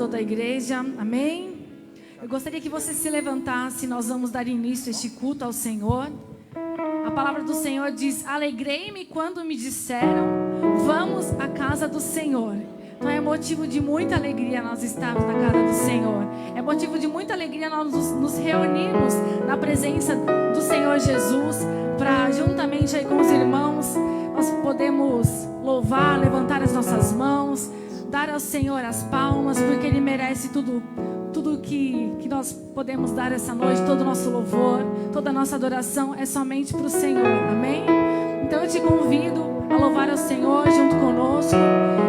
toda a igreja, amém? Eu gostaria que você se levantasse, nós vamos dar início a este culto ao Senhor. A palavra do Senhor diz: alegrei-me quando me disseram, vamos à casa do Senhor. Então é motivo de muita alegria nós estarmos na casa do Senhor. É motivo de muita alegria nós nos reunirmos na presença do Senhor Jesus, para juntamente aí com os irmãos, nós podemos louvar, levantar as nossas mãos, dar ao Senhor as palmas, porque Ele merece tudo que nós podemos dar essa noite. Todo o nosso louvor, toda a nossa adoração é somente para o Senhor, amém? Então eu te convido a louvar ao Senhor junto conosco.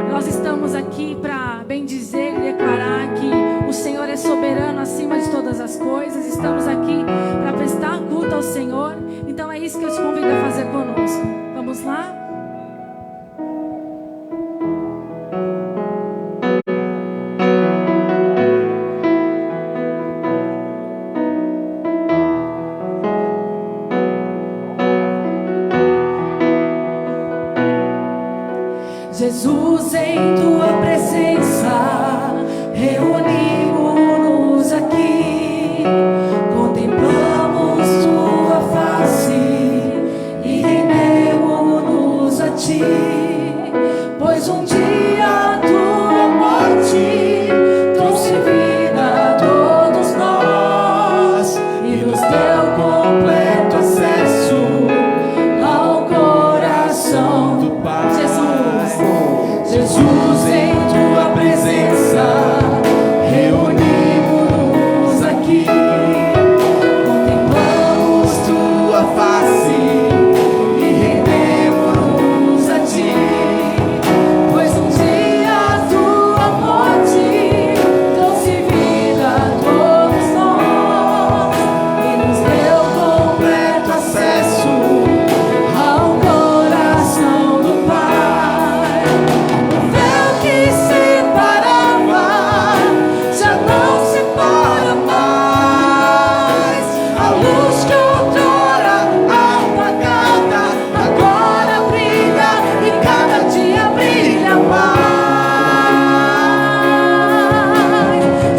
Nós estamos aqui para bendizer e declarar que o Senhor é soberano acima de todas as coisas. Estamos aqui para prestar culto ao Senhor. Então é isso que eu te convido a fazer conosco. Vamos lá? Jesus, em tua presença, reunimos-nos aqui, contemplamos tua face e rendemos-nos a ti, pois um dia a tua morte trouxe vida a todos nós e nos deu completo acesso ao coração do Pai. Jesus, em tua presença, reunimos-nos aqui, contemplamos tua face e rendemos-nos a ti, pois um dia a tua morte trouxe vida a todos nós e nos deu completo acesso ao coração do Pai. Que separava já não separa mais. A luz que outrora apagada agora brilha e cada dia brilha mais.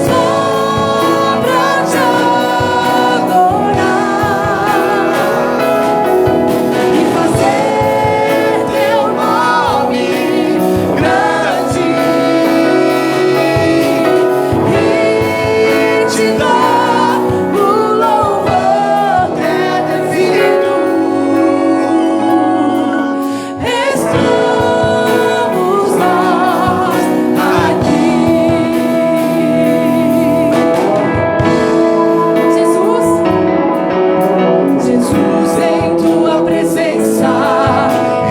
Só pra te adorar e fazer teu nome grande. Te dar o louvor que é devido. Estamos nós aqui. Jesus, em tua presença,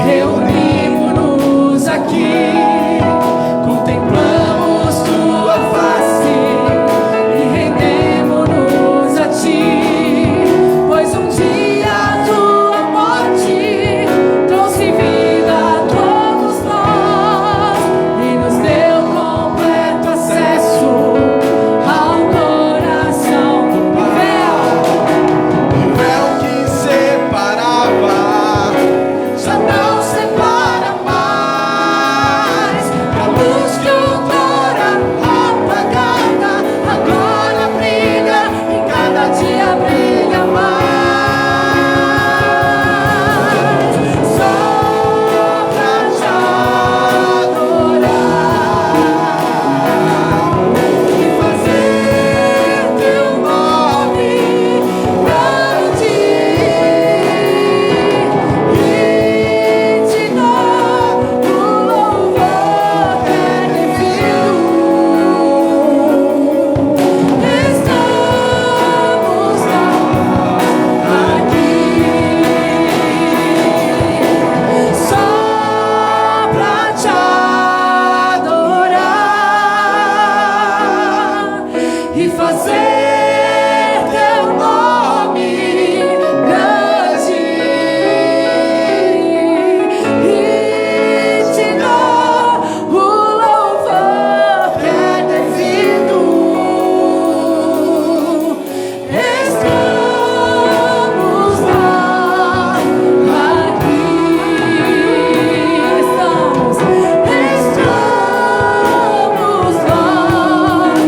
reunimos-nos aqui, contemplamos tua face e rendemos-nos a ti, pois um dia a tua morte trouxe vida a todos nós e nos deu completo acesso ao coração do Pai. O véu que separava já não separa mais. A luz que outrora apagada agora brilha e cada dia brilha mais. Só pra te adorar e fazer teu nome grande e te dar o louvor que é devido. Estamos nós aqui só pra te adorar e fazer teu nome grande e te dar o louvor que é devido. Estamos nós aqui. Estamos nós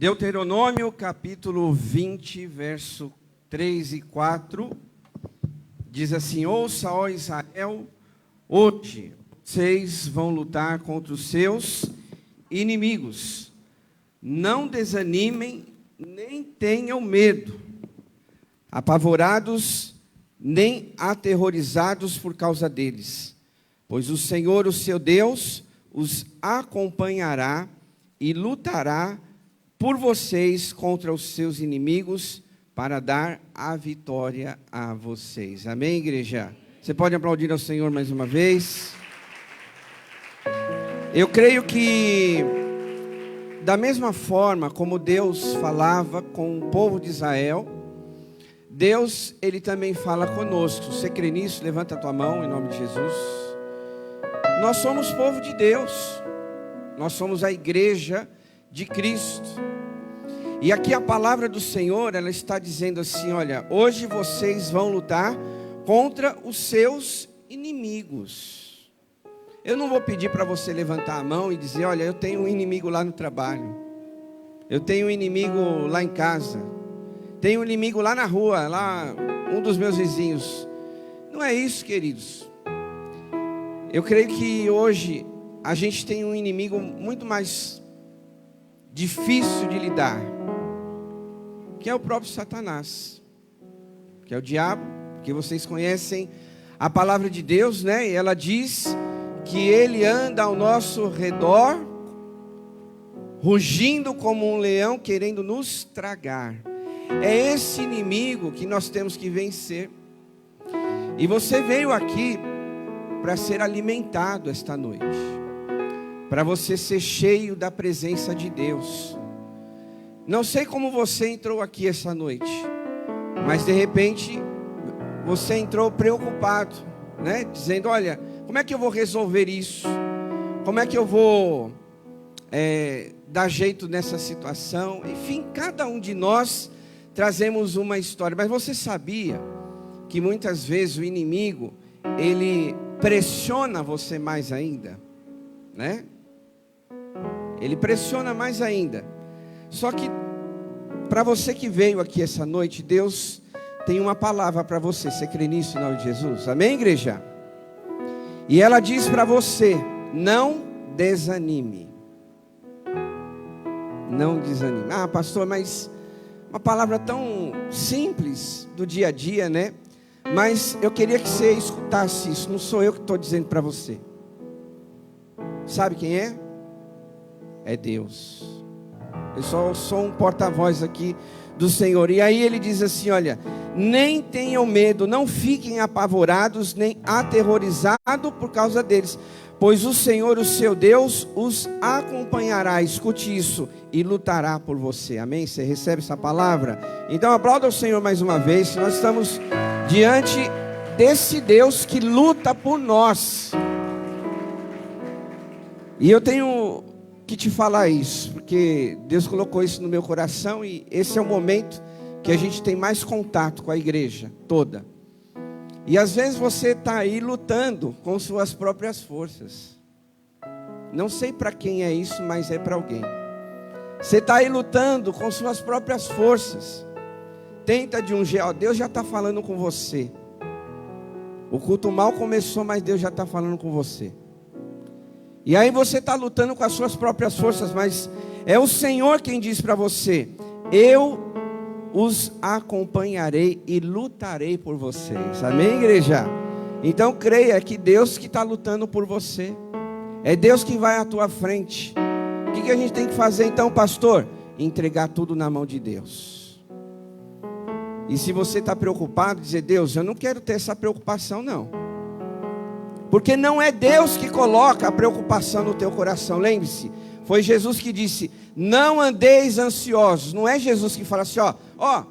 Deuteronômio capítulo 20, verso 3 e 4, diz assim: ouça, ó Israel, hoje vocês vão lutar contra os seus inimigos. Não desanimem, nem tenham medo, apavorados, nem aterrorizados por causa deles. Pois o Senhor, o seu Deus, os acompanhará e lutará por vocês contra os seus inimigos, para dar a vitória a vocês. Amém, igreja? Você pode aplaudir ao Senhor mais uma vez? Eu creio que, da mesma forma como Deus falava com o povo de Israel, Deus, Ele também fala conosco. Você crê nisso? Levanta a tua mão em nome de Jesus. Nós somos povo de Deus. Nós somos a igreja de Cristo. E aqui a palavra do Senhor, ela está dizendo assim: olha, hoje vocês vão lutar contra os seus inimigos. Eu não vou pedir para você levantar a mão e dizer: olha, eu tenho um inimigo lá no trabalho, eu tenho um inimigo lá em casa, tenho um inimigo lá na rua, lá um dos meus vizinhos. Não é isso, queridos. Eu creio que hoje a gente tem um inimigo muito mais difícil de lidar, que é o próprio Satanás, que é o diabo, que vocês conhecem a palavra de Deus, né? E ela diz que ele anda ao nosso redor, rugindo como um leão, querendo nos tragar. É esse inimigo que nós temos que vencer. E você veio aqui para ser alimentado esta noite, para você ser cheio da presença de Deus. Não sei como você entrou aqui essa noite, mas de repente você entrou preocupado, né? Dizendo: olha, como é que eu vou resolver isso? Como é que eu vou dar jeito nessa situação? Enfim, cada um de nós trazemos uma história. Mas você sabia que muitas vezes o inimigo, ele pressiona você mais ainda, né? Ele pressiona mais ainda. Só que, para você que veio aqui essa noite, Deus tem uma palavra para você. Você crê nisso em nome de Jesus? Amém, igreja? E ela diz para você: não desanime. Não desanime. Ah, pastor, mas uma palavra tão simples do dia a dia, né? Mas eu queria que você escutasse isso. Não sou eu que estou dizendo para você. Sabe quem é? É Deus. Eu só sou um porta-voz aqui do Senhor. E aí ele diz assim: olha, nem tenham medo, não fiquem apavorados, nem aterrorizados por causa deles, pois o Senhor, o seu Deus, os acompanhará. Escute isso: e lutará por você. Amém? Você recebe essa palavra? Então aplauda o Senhor mais uma vez. Nós estamos diante desse Deus que luta por nós. E eu tenho que te falar isso, porque Deus colocou isso no meu coração, e esse é o momento que a gente tem mais contato com a igreja toda. E às vezes você está aí lutando com suas próprias forças. Não sei para quem é isso, mas é para alguém. Você está aí lutando com suas próprias forças. Tenta de um jeito, Deus já está falando com você. O culto mal começou, mas Deus já está falando com você. E aí você está lutando com as suas próprias forças, mas é o Senhor quem diz para você: eu os acompanharei e lutarei por vocês. Amém, igreja? Então creia que Deus que está lutando por você. É Deus que vai à tua frente. O que a gente tem que fazer então, pastor? Entregar tudo na mão de Deus. E se você está preocupado, dizer: Deus, eu não quero ter essa preocupação não. Porque não é Deus que coloca a preocupação no teu coração. Lembre-se, foi Jesus que disse: não andeis ansiosos. Não é Jesus que fala assim: ó,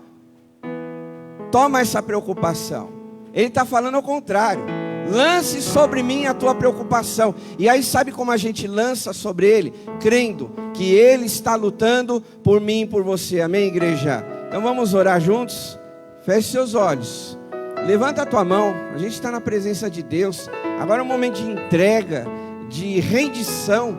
toma essa preocupação. Ele está falando ao contrário: lance sobre mim a tua preocupação. E aí sabe como a gente lança sobre Ele? Crendo que Ele está lutando por mim e por você. Amém, igreja? Então vamos orar juntos? Feche seus olhos, levanta a tua mão. A gente está na presença de Deus. Agora é um momento de entrega, de rendição.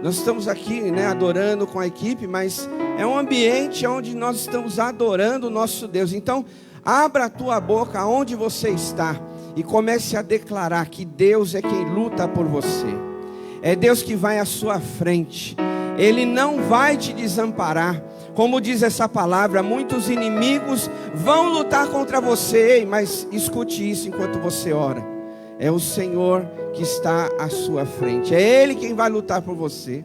Nós estamos aqui, né, adorando com a equipe, mas é um ambiente onde nós estamos adorando o nosso Deus. Então, abra a tua boca onde você está e comece a declarar que Deus é quem luta por você. É Deus que vai à sua frente. Ele não vai te desamparar. Como diz essa palavra, muitos inimigos vão lutar contra você. Ei, mas escute isso enquanto você ora. É o Senhor que está à sua frente. É Ele quem vai lutar por você.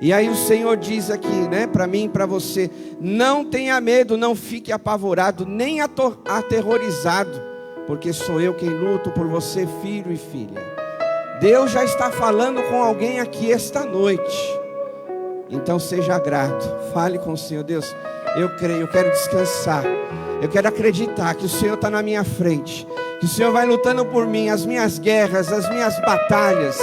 E aí o Senhor diz aqui, né, para mim e para você: não tenha medo, não fique apavorado, nem aterrorizado, porque sou eu quem luto por você, filho e filha. Deus já está falando com alguém aqui esta noite. Então seja grato, fale com o Senhor. Deus, eu creio, eu quero descansar, eu quero acreditar que o Senhor está na minha frente, que o Senhor vai lutando por mim, as minhas guerras, as minhas batalhas,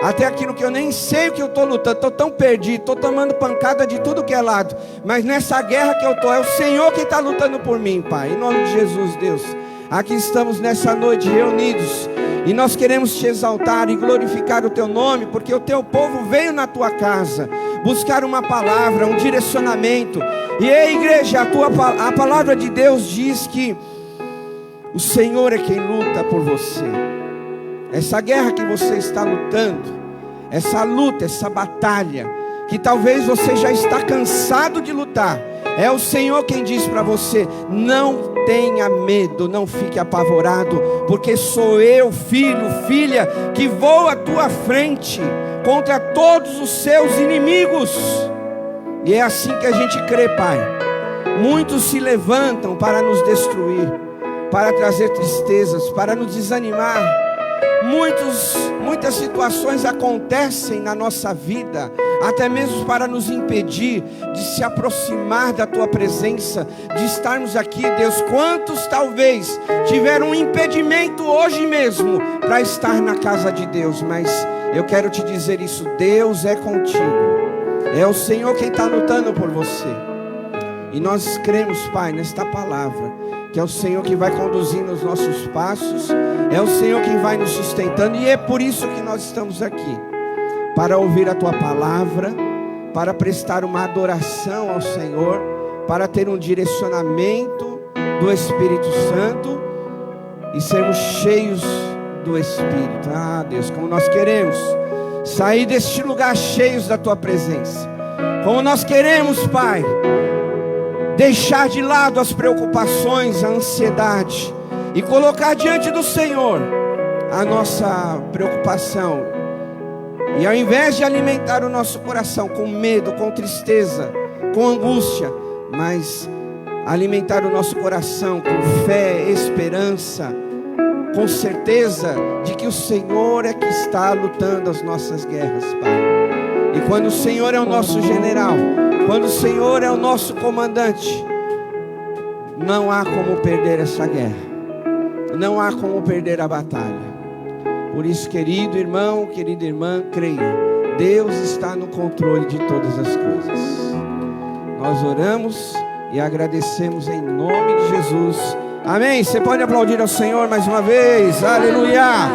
até aquilo que eu nem sei o que eu estou lutando, estou tão perdido, estou tomando pancada de tudo que é lado, mas nessa guerra que eu estou, é o Senhor que está lutando por mim, Pai, em nome de Jesus, Deus. Aqui estamos nessa noite reunidos, e nós queremos te exaltar e glorificar o teu nome, porque o teu povo veio na tua casa buscar uma palavra, um direcionamento. E aí, igreja, a palavra de Deus diz que o Senhor é quem luta por você. Essa guerra que você está lutando, essa luta, essa batalha, que talvez você já está cansado de lutar, é o Senhor quem diz para você: não tenha medo, não fique apavorado, porque sou eu, filho, filha, que vou à tua frente contra todos os seus inimigos. E é assim que a gente crê, Pai. Muitos se levantam para nos destruir, para trazer tristezas, para nos desanimar. Muitas situações acontecem na nossa vida, até mesmo para nos impedir de se aproximar da tua presença, de estarmos aqui, Deus. Quantos talvez tiveram um impedimento hoje mesmo para estar na casa de Deus, mas eu quero te dizer isso: Deus é contigo, é o Senhor quem está lutando por você. E nós cremos, Pai, nesta palavra, que é o Senhor que vai conduzindo os nossos passos, é o Senhor quem vai nos sustentando, e é por isso que nós estamos aqui, para ouvir a tua palavra, para prestar uma adoração ao Senhor, para ter um direcionamento do Espírito Santo e sermos cheios do Espírito. Ah, Deus, como nós queremos sair deste lugar cheios da tua presença, como nós queremos, Pai, deixar de lado as preocupações, a ansiedade, e colocar diante do Senhor a nossa preocupação. E ao invés de alimentar o nosso coração com medo, com tristeza, com angústia, mas alimentar o nosso coração com fé, esperança, com certeza de que o Senhor é que está lutando as nossas guerras, Pai. E quando o Senhor é o nosso general, quando o Senhor é o nosso comandante, não há como perder essa guerra, não há como perder a batalha. Por isso, querido irmão, querida irmã, creia, Deus está no controle de todas as coisas. Nós oramos e agradecemos em nome de Jesus. Amém? Você pode aplaudir ao Senhor mais uma vez. Aleluia!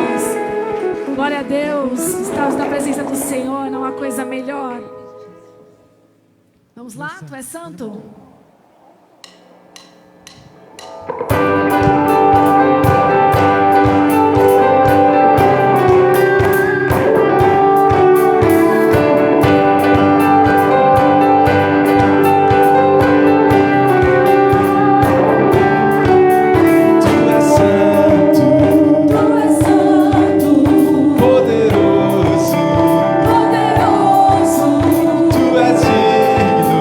Glória a Deus. Estamos na presença do Senhor, não há coisa melhor. Vamos lá? Tu és santo? Poderoso, tu és digno.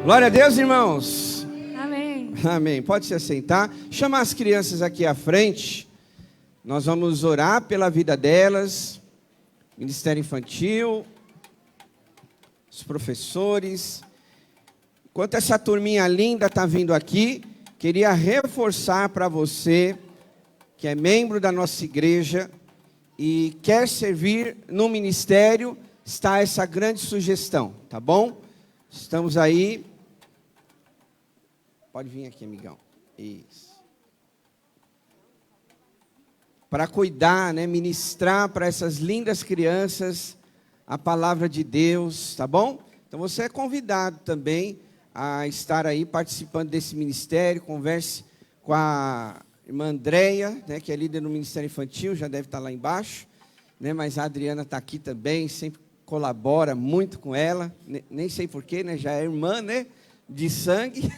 Glória a Deus, irmãos. Amém. Amém. Pode se assentar. Chama as crianças aqui à frente. Nós vamos orar pela vida delas. Ministério Infantil, os professores. Enquanto essa turminha linda está vindo aqui, queria reforçar para você que é membro da nossa igreja e quer servir no ministério, está essa grande sugestão, tá bom? Estamos aí. Pode vir aqui, amigão. Isso. Para cuidar, né, ministrar para essas lindas crianças a palavra de Deus, tá bom? Então você é convidado também a estar aí participando desse ministério. Converse com a irmã Andréia, né, que é líder no Ministério Infantil, já deve estar lá embaixo, né, mas a Adriana está aqui também, sempre colabora muito com ela, nem sei porquê, né, já é irmã, né, de sangue,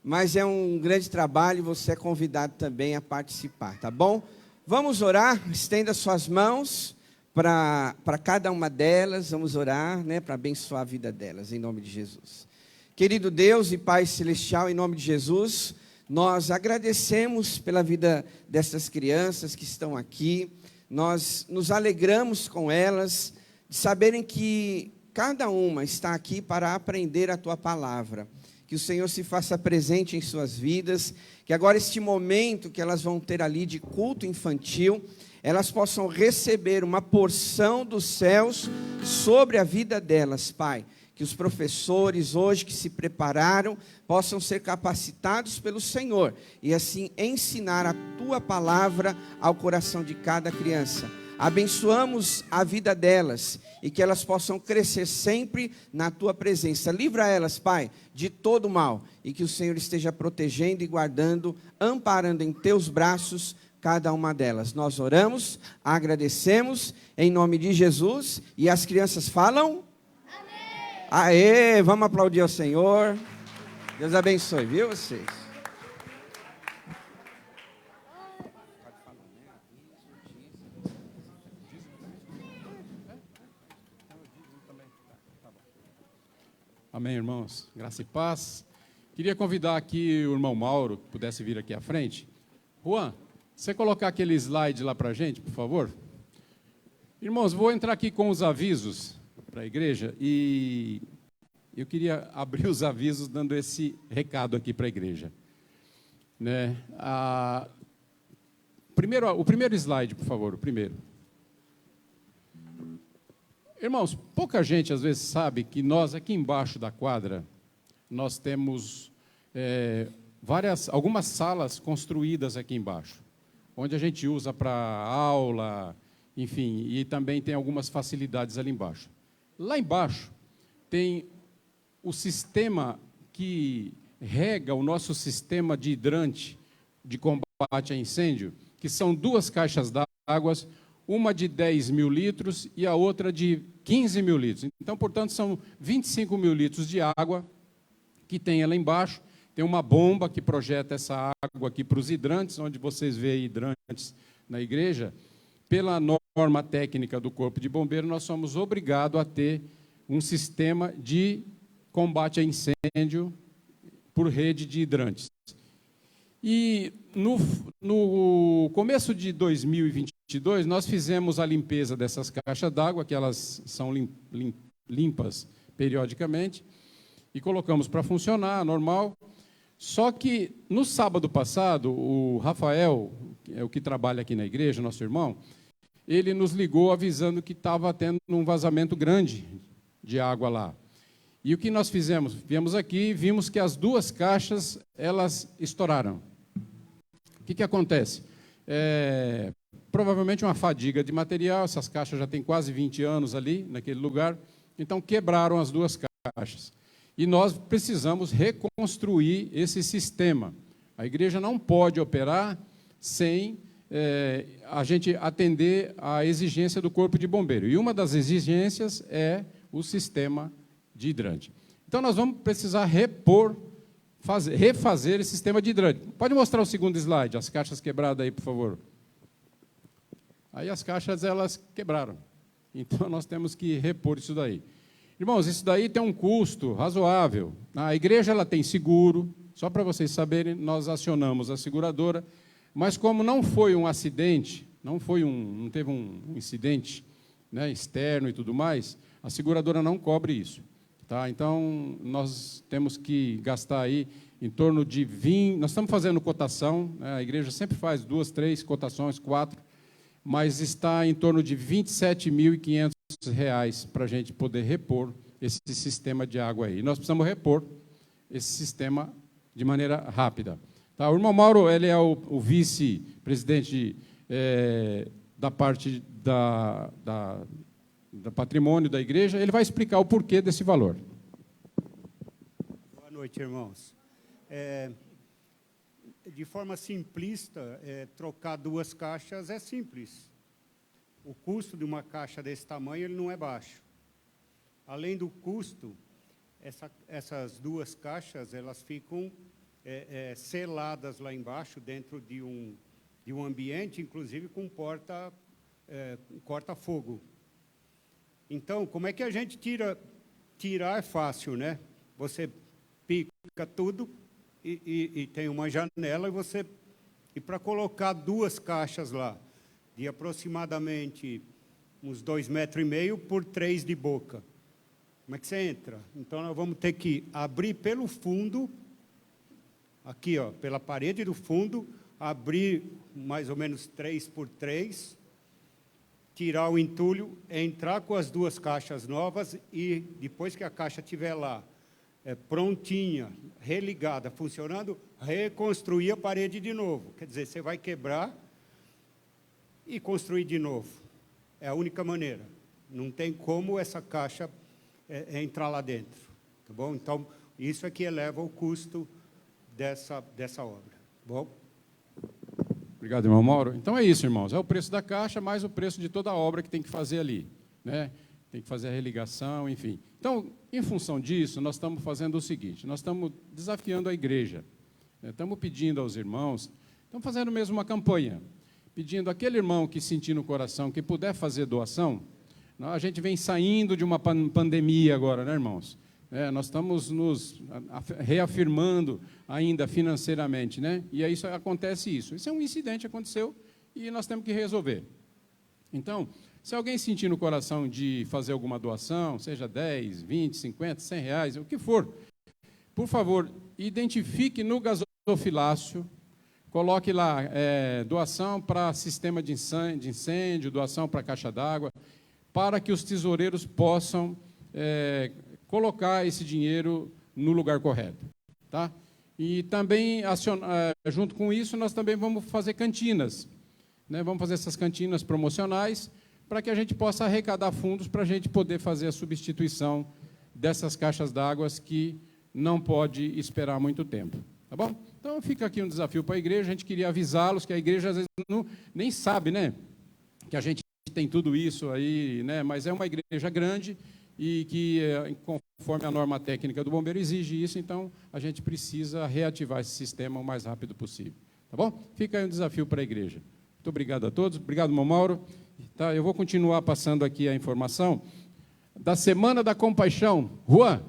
mas é um grande trabalho e você é convidado também a participar, tá bom? Vamos orar, estenda suas mãos para cada uma delas, vamos orar, né, para abençoar a vida delas, em nome de Jesus. Querido Deus e Pai Celestial, em nome de Jesus, nós agradecemos pela vida dessas crianças que estão aqui, nós nos alegramos com elas, de saberem que cada uma está aqui para aprender a Tua palavra, que o Senhor se faça presente em suas vidas, que agora este momento que elas vão ter ali de culto infantil, elas possam receber uma porção dos céus sobre a vida delas, Pai. Que os professores hoje que se prepararam possam ser capacitados pelo Senhor e assim ensinar a Tua palavra ao coração de cada criança. Abençoamos a vida delas e que elas possam crescer sempre na Tua presença. Livra elas, Pai, de todo mal e que o Senhor esteja protegendo e guardando, amparando em Teus braços cada uma delas. Nós oramos, agradecemos em nome de Jesus e as crianças falam... Aê, vamos aplaudir ao Senhor. Deus abençoe, viu vocês? Amém, irmãos. Graça e paz. Queria convidar aqui o irmão Mauro, que pudesse vir aqui à frente. Juan, você colocar aquele slide lá para a gente, por favor? Irmãos, vou entrar aqui com os avisos para a igreja e eu queria abrir os avisos dando esse recado aqui para a igreja, né? O primeiro slide, por favor, o primeiro. Irmãos, pouca gente às vezes sabe que nós aqui embaixo da quadra nós temos algumas salas construídas aqui embaixo, onde a gente usa para aula, enfim, e também tem algumas facilidades ali embaixo. Lá embaixo tem o sistema que rega o nosso sistema de hidrante de combate a incêndio, que são 2 caixas d'água, uma de 10 mil litros e a outra de 15 mil litros. Então, portanto, são 25 mil litros de água que tem lá embaixo. Tem uma bomba que projeta essa água aqui para os hidrantes, onde vocês veem hidrantes na igreja. Pela norma técnica do Corpo de Bombeiro, nós somos obrigados a ter um sistema de combate a incêndio por rede de hidrantes. E no começo de 2022, nós fizemos a limpeza dessas caixas d'água, que elas são limpas periodicamente, e colocamos para funcionar, normal. Só que, no sábado passado, o Rafael, que é o que trabalha aqui na igreja, nosso irmão, ele nos ligou avisando que estava tendo um vazamento grande de água lá. E o que nós fizemos? Viemos aqui e vimos que as 2 caixas, elas estouraram. O que acontece? Provavelmente uma fadiga de material, essas caixas já têm quase 20 anos ali, naquele lugar, então quebraram as 2 caixas. E nós precisamos reconstruir esse sistema. A igreja não pode operar sem a gente atender à exigência do Corpo de Bombeiro. E uma das exigências é o sistema de hidrante. Então, nós vamos precisar refazer esse sistema de hidrante. Pode mostrar o segundo slide, as caixas quebradas aí, por favor. Aí as caixas, elas quebraram. Então, nós temos que repor isso daí. Irmãos, isso daí tem um custo razoável. A igreja ela tem seguro, só para vocês saberem, nós acionamos a seguradora, mas como não foi um acidente, não teve um incidente, né, externo e tudo mais, a seguradora não cobre isso. Tá? Então, nós temos que gastar aí em torno de 20... Nós estamos fazendo cotação, né, a igreja sempre faz 2, 3 cotações, 4, mas está em torno de R$ 27.500 para a gente poder repor esse sistema de água aí. Nós precisamos repor esse sistema de maneira rápida. Tá? O irmão Mauro, ele é o vice-presidente da parte da patrimônio da igreja, ele vai explicar o porquê desse valor. Boa noite, irmãos. De forma simplista, trocar 2 caixas é simples. O custo de uma caixa desse tamanho ele não é baixo. Além do custo, essas 2 caixas elas ficam seladas lá embaixo, dentro de um ambiente, inclusive com corta-fogo. Então, como é que a gente tira? Tirar é fácil, né? Você pica tudo e tem uma janela e para colocar 2 caixas lá, de aproximadamente uns 2,5 metros por 3 de boca. Como é que você entra? Então, nós vamos ter que abrir pelo fundo, aqui, ó, pela parede do fundo, abrir mais ou menos 3 por 3, tirar o entulho, entrar com as 2 caixas novas e, depois que a caixa estiver lá, prontinha, religada, funcionando, reconstruir a parede de novo. Quer dizer, você vai quebrar e construir de novo. É a única maneira. Não tem como essa caixa entrar lá dentro. Tá bom? Então, isso é que eleva o custo dessa obra. Tá bom? Obrigado, irmão Mauro. Então é isso, irmãos. É o preço da caixa mais o preço de toda a obra que tem que fazer ali, né? Tem que fazer a religação, enfim. Então, em função disso, nós estamos fazendo o seguinte, nós estamos desafiando a igreja, né? Estamos pedindo aos irmãos, estamos fazendo mesmo uma campanha, pedindo aquele irmão que sentir no coração, que puder fazer doação. A gente vem saindo de uma pandemia agora, né, irmãos? Nós estamos nos reafirmando ainda financeiramente, né? E aí acontece isso. Isso é um incidente que aconteceu e nós temos que resolver. Então, se alguém sentir no coração de fazer alguma doação, seja 10, 20, 50, 100 reais, o que for, por favor, identifique no gasofilácio, coloque lá doação para sistema de incêndio, doação para caixa d'água, para que os tesoureiros possam colocar esse dinheiro no lugar correto. Tá? E também, junto com isso, nós também vamos fazer cantinas. Né? Vamos fazer essas cantinas promocionais para que a gente possa arrecadar fundos para a gente poder fazer a substituição dessas caixas d'água que não pode esperar muito tempo. Tá bom? Então, fica aqui um desafio para a igreja. A gente queria avisá-los que a igreja, às vezes, nem sabe, né, que a gente tem tudo isso aí, né, mas é uma igreja grande e que, conforme a norma técnica do bombeiro, exige isso, então a gente precisa reativar esse sistema o mais rápido possível. Tá bom? Fica aí um desafio para a igreja. Muito obrigado a todos. Obrigado, irmão Mauro. Tá, eu vou continuar passando aqui a informação da Semana da Compaixão. Juan,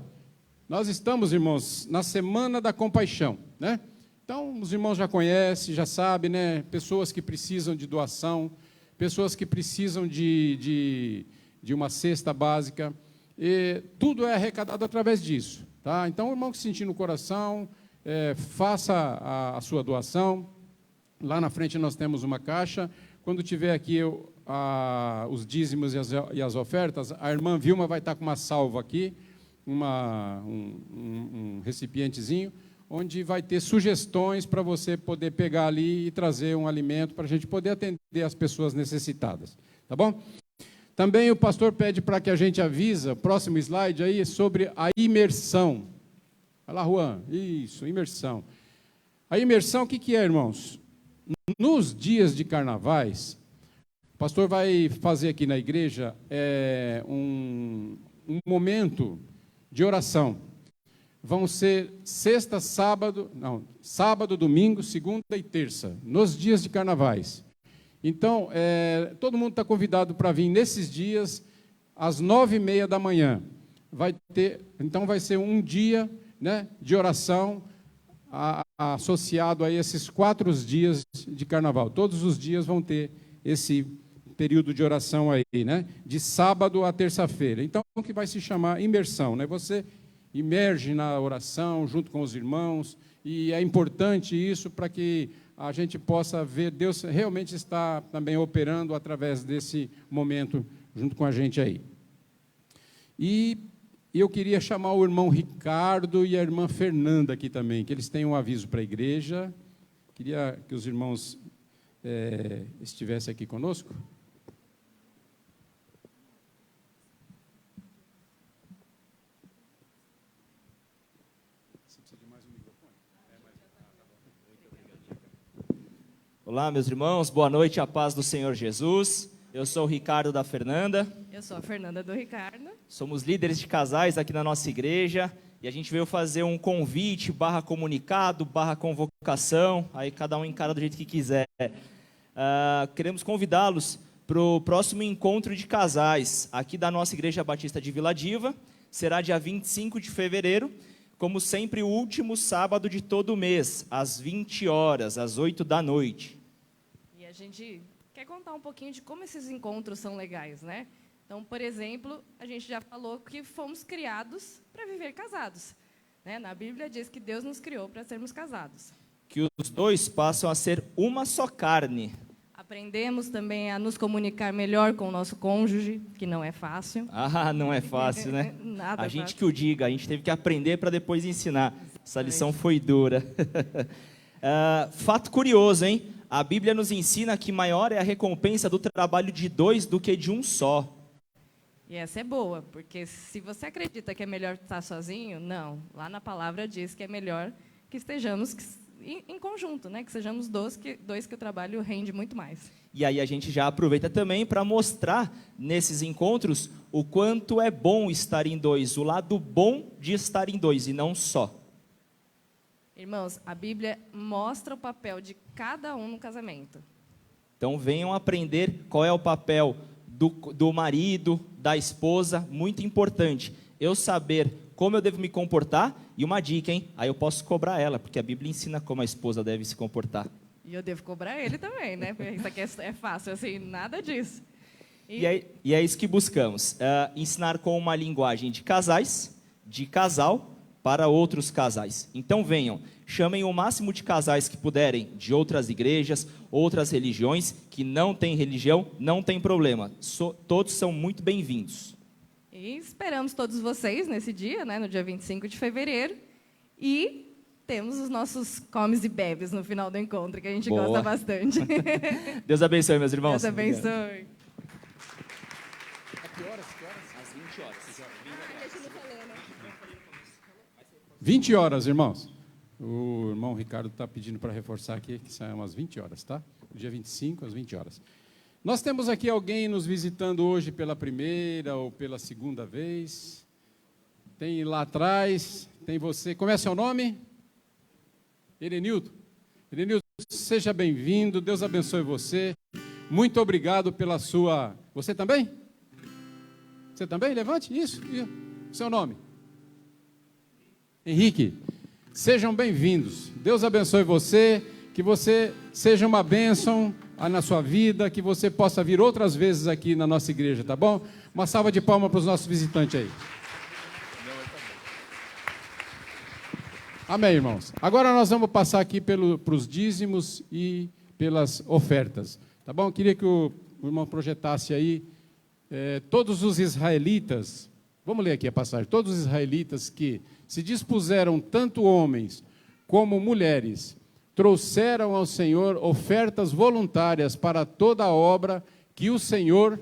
nós estamos, irmãos, na Semana da Compaixão, né? Então, os irmãos já conhecem, já sabem, né? Pessoas que precisam de doação, pessoas que precisam de uma cesta básica, e tudo é arrecadado através disso. Tá? Então, o irmão que sentir no coração, faça a sua doação. Lá na frente nós temos uma caixa. Quando tiver aqui os dízimos e as ofertas, a irmã Vilma vai estar com uma salva aqui, um recipientezinho, onde vai ter sugestões para você poder pegar ali e trazer um alimento para a gente poder atender as pessoas necessitadas. Tá bom? Também o pastor pede para que a gente avisa, próximo slide aí, sobre a imersão. Olha lá, Juan. Isso, imersão. A imersão, o que é, irmãos? Nos dias de carnavais, o pastor vai fazer aqui na igreja um momento de oração. Vão ser sábado, domingo, segunda e terça, nos dias de carnavais. Então, todo mundo está convidado para vir nesses dias, às 9h30 da manhã. vai ser um dia, né, de oração associado a esses 4 dias de carnaval. Todos os dias vão ter esse período de oração aí, né, de sábado a terça-feira. Então, o que vai se chamar imersão, né? Você imerge na oração junto com os irmãos, e é importante isso para que a gente possa ver Deus realmente está também operando através desse momento junto com a gente aí. E eu queria chamar o irmão Ricardo e a irmã Fernanda aqui também, que eles têm um aviso para a igreja. Queria que os irmãos estivessem aqui conosco. Olá, meus irmãos, boa noite, a paz do Senhor Jesus. Eu sou o Ricardo da Fernanda. Eu sou a Fernanda do Ricardo. Somos líderes de casais aqui na nossa igreja e a gente veio fazer um convite, /comunicado, /convocação, aí cada um encara do jeito que quiser. Queremos convidá-los para o próximo encontro de casais aqui da nossa Igreja Batista de Vila Diva. Será dia 25 de fevereiro, como sempre, o último sábado de todo mês, às 20 horas, às 8 da noite. E a gente quer contar um pouquinho de como esses encontros são legais, né? Então, por exemplo, a gente já falou que fomos criados para viver casados, né? Na Bíblia diz que Deus nos criou para sermos casados. Que os dois passam a ser uma só carne. Aprendemos também a nos comunicar melhor com o nosso cônjuge, que não é fácil. Não é fácil, né? Nada a gente fácil. que o diga, a gente teve que aprender para depois ensinar. Essa lição foi dura. Fato curioso, hein? A Bíblia nos ensina que maior é a recompensa do trabalho de 2 do que de um só. E essa é boa, porque se você acredita que é melhor estar sozinho, não. Lá na palavra diz que é melhor que estejamos em conjunto, né? Que sejamos dois que o trabalho rende muito mais. E aí a gente já aproveita também para mostrar nesses encontros o quanto é bom estar em 2, o lado bom de estar em 2 e não só. Irmãos, a Bíblia mostra o papel de cada um no casamento. Então venham aprender qual é o papel do marido, da esposa, muito importante. Eu saber como eu devo me comportar, e uma dica, hein? Aí eu posso cobrar ela, porque a Bíblia ensina como a esposa deve se comportar. E eu devo cobrar ele também, né? Porque isso aqui é fácil, assim, nada disso. E é isso que buscamos, ensinar com uma linguagem de casais, de casal, para outros casais. Então venham, chamem o máximo de casais que puderem, de outras igrejas, outras religiões, que não tem religião, não tem problema. Todos são muito bem-vindos. E esperamos todos vocês nesse dia, né, no dia 25 de fevereiro. E temos os nossos comes e bebes no final do encontro, que a gente gosta bastante. Deus abençoe, meus irmãos. Deus abençoe. Que horas? Às 20 horas. 20 horas, irmãos. O irmão Ricardo está pedindo para reforçar aqui que são umas 20 horas, tá? Dia 25, às 20 horas. Nós temos aqui alguém nos visitando hoje pela primeira ou pela segunda vez. Tem lá atrás, tem você. Como é seu nome? Erenildo. Erenildo, seja bem-vindo. Deus abençoe você. Muito obrigado pela sua... Você também? Você também? Levante. Isso. Seu nome? Henrique. Sejam bem-vindos. Deus abençoe você. Que você seja uma bênção na sua vida, que você possa vir outras vezes aqui na nossa igreja, tá bom? Uma salva de palmas para os nossos visitantes aí. Amém, irmãos. Agora nós vamos passar aqui para os dízimos e pelas ofertas, tá bom? Eu queria que o irmão projetasse aí todos os israelitas, vamos ler aqui a passagem, todos os israelitas que se dispuseram, tanto homens como mulheres, trouxeram ao Senhor ofertas voluntárias para toda a obra que o Senhor,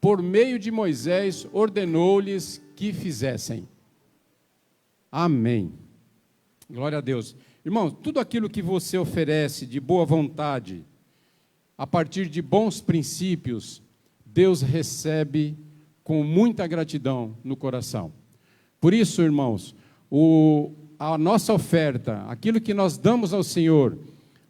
por meio de Moisés, ordenou-lhes que fizessem. Amém. Glória a Deus. Irmãos, tudo aquilo que você oferece de boa vontade, a partir de bons princípios, Deus recebe com muita gratidão no coração. Por isso, irmãos, a nossa oferta, aquilo que nós damos ao Senhor,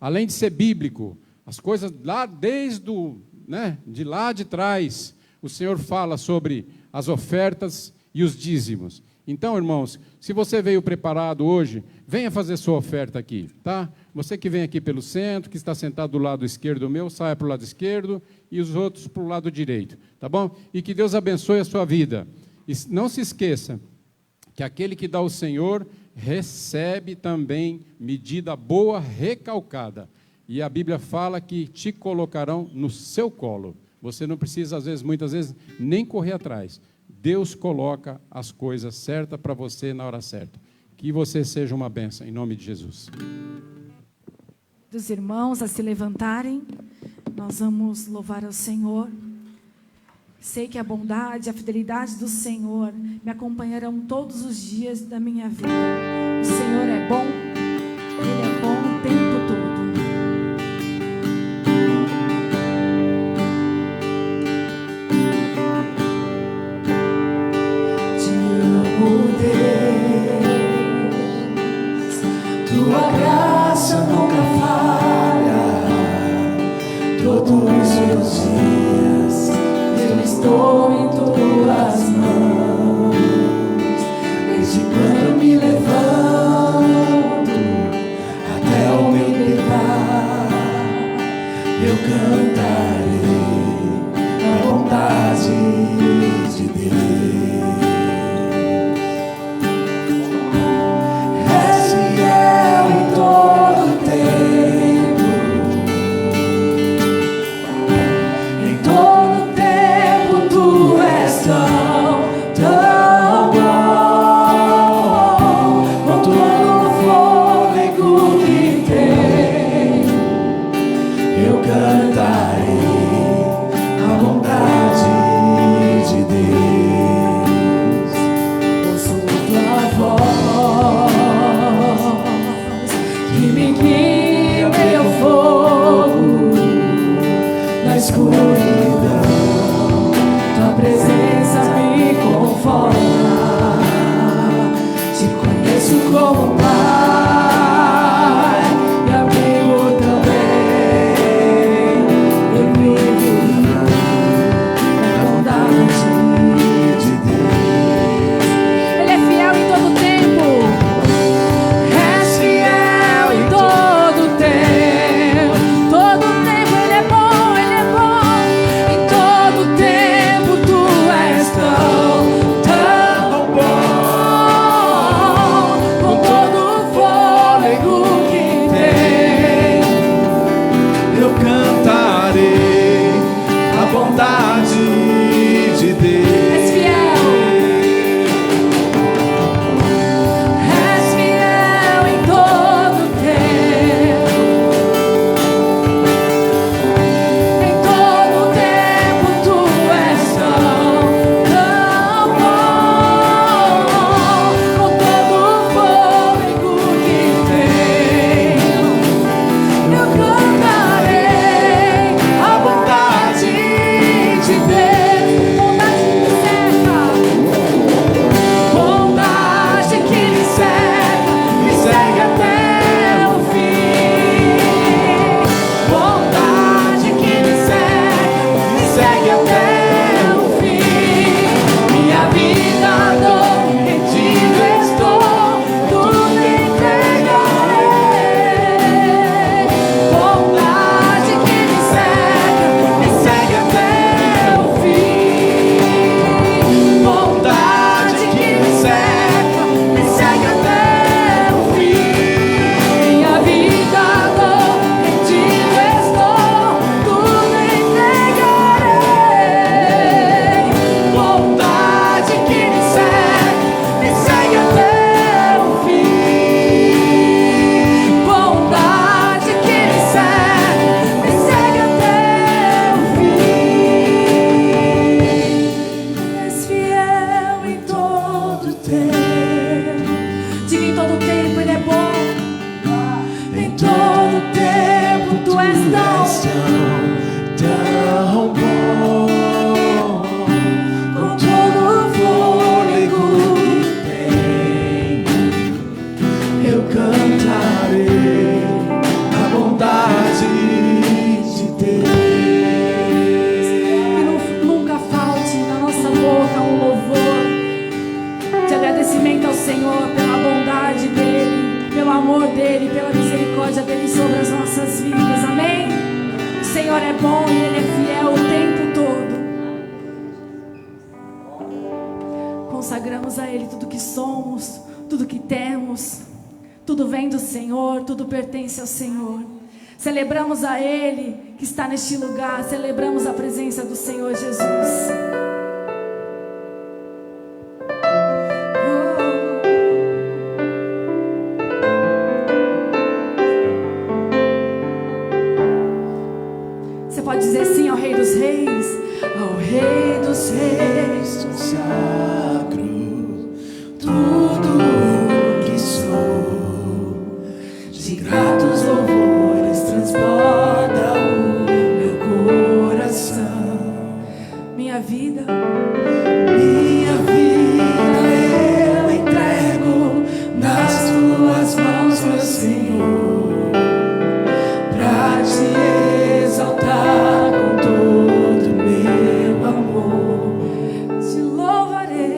além de ser bíblico, as coisas lá de lá de trás, o Senhor fala sobre as ofertas e os dízimos. Então, irmãos, se você veio preparado hoje, venha fazer sua oferta aqui, tá? Você que vem aqui pelo centro, que está sentado do lado esquerdo meu, saia para o lado esquerdo e os outros para o lado direito, tá bom? E que Deus abençoe a sua vida. E não se esqueça que aquele que dá ao Senhor recebe também medida boa, recalcada. E a Bíblia fala que te colocarão no seu colo. Você não precisa, muitas vezes, nem correr atrás. Deus coloca as coisas certas para você na hora certa. Que você seja uma bênção, em nome de Jesus. Dos irmãos a se levantarem, nós vamos louvar ao Senhor. Sei que a bondade, a fidelidade do Senhor me acompanharão todos os dias da minha vida. O Senhor é bom, Ele é bom o tempo todo. Tua graça nunca falha. Todos os dias eu estou em tuas mãos. Desde quando me levanto até o meu deitar, eu cantarei a bondade de Deus. bom e Ele é fiel o tempo todo. Consagramos a Ele tudo que somos, tudo que temos. Tudo vem do Senhor, tudo pertence ao Senhor. Celebramos a Ele que está neste lugar. Celebramos a presença do Senhor Jesus. Você pode dizer sim ao Rei dos Reis? Ao Rei dos Reis, Consagro tudo o que sou, de gratos louvores transborda o meu coração. minha vida. Minha vida eu entrego nas tuas mãos, meu Senhor, pra te exaltar com todo meu amor. Te louvarei.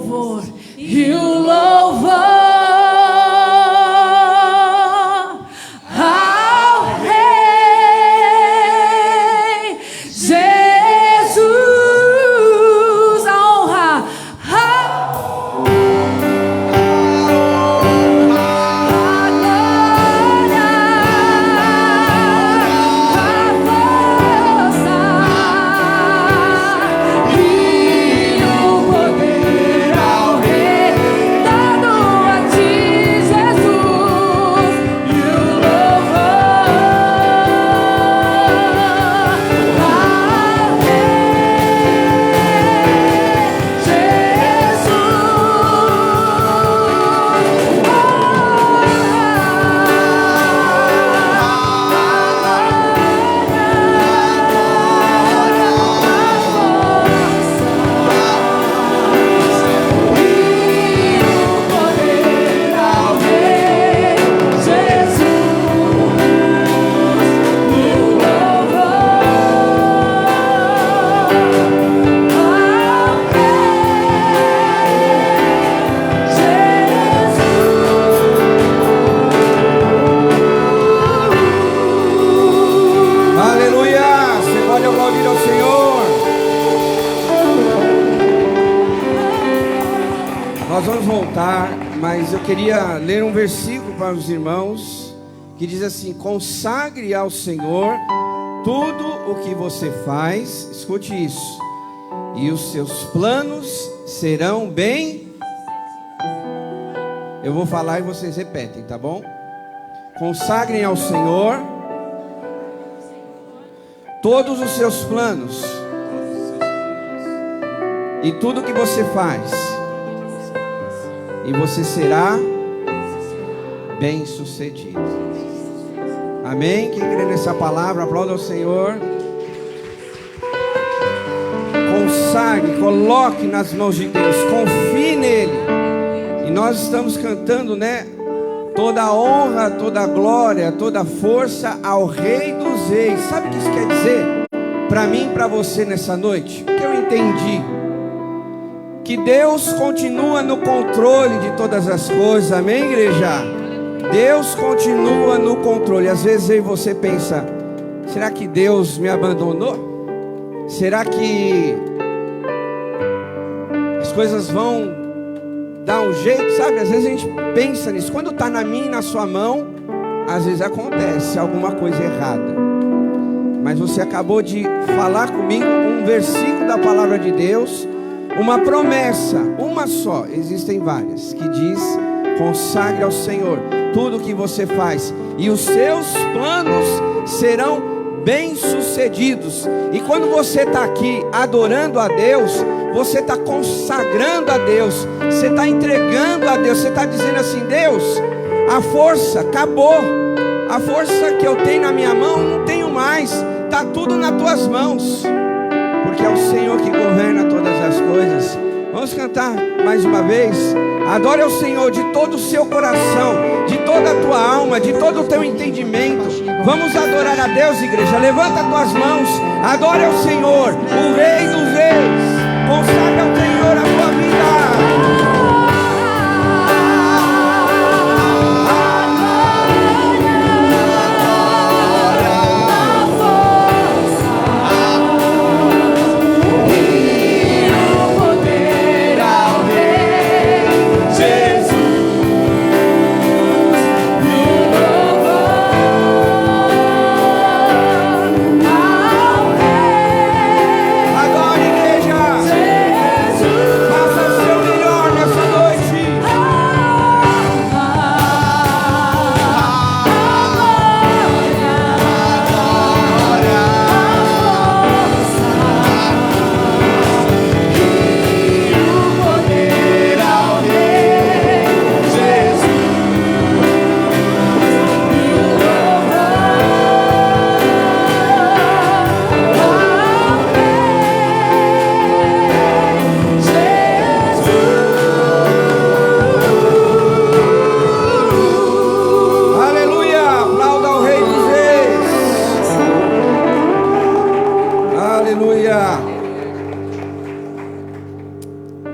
louvor e o louvor ao Rei Jesus, a honra, a mas eu queria ler um versículo para os irmãos que diz assim: consagre ao Senhor tudo o que você faz, escute isso, e os seus planos serão bem. Eu vou falar e vocês repetem, tá bom? Consagrem ao Senhor todos os seus planos e tudo que você faz, e você será bem sucedido. Amém? Quem crê nessa palavra, aplauda ao Senhor. Consagre, coloque nas mãos de Deus, confie nele. E nós estamos cantando, né? Toda a honra, toda a glória, toda a força ao Rei dos Reis. Sabe o que isso quer dizer? Para mim e para você nessa noite, o que eu entendi? Que Deus continua no controle de todas as coisas. Amém, igreja? Deus continua no controle. Às vezes aí você pensa: será que Deus me abandonou? Será que as coisas vão dar um jeito? Sabe, às vezes a gente pensa nisso. Quando está na minha e na sua mão, às vezes acontece alguma coisa errada. Mas você acabou de falar comigo um versículo da palavra de Deus, uma promessa, uma só, existem várias, que diz: consagre ao Senhor tudo o que você faz, e os seus planos serão bem-sucedidos. E quando você está aqui adorando a Deus, você está consagrando a Deus, você está entregando a Deus, você está dizendo assim: Deus, a força acabou, a força que eu tenho na minha mão não tenho mais, está tudo nas tuas mãos, porque é o Senhor que governa todas as coisas. Vamos cantar mais uma vez. Adore ao Senhor de todo o seu coração, de toda a tua alma, de todo o teu entendimento. Vamos adorar a Deus, igreja. Levanta as tuas mãos, adore ao Senhor, o Rei dos Reis. Consagra ao Senhor a tua vida. Ao Rei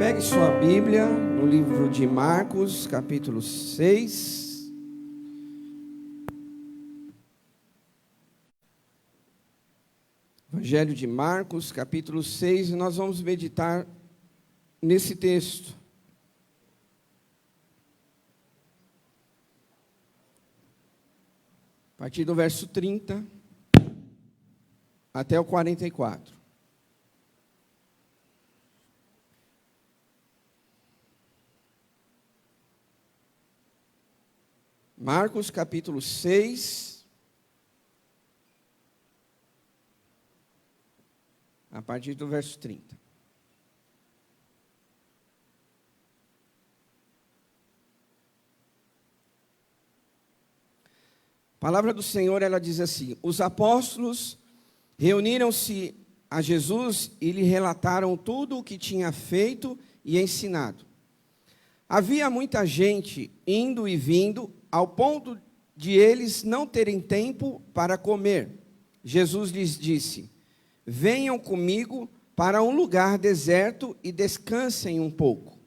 Pegue sua Bíblia no livro de Marcos, capítulo 6. Evangelho de Marcos, capítulo 6, e nós vamos meditar nesse texto. A partir do verso 30 até o 44. Marcos, capítulo 6, a partir do verso 30. A palavra do Senhor, ela diz assim: os apóstolos reuniram-se a Jesus e lhe relataram tudo o que tinha feito e ensinado. Havia muita gente indo e vindo, ao ponto de eles não terem tempo para comer. Jesus lhes disse: venham comigo para um lugar deserto e descansem um pouco.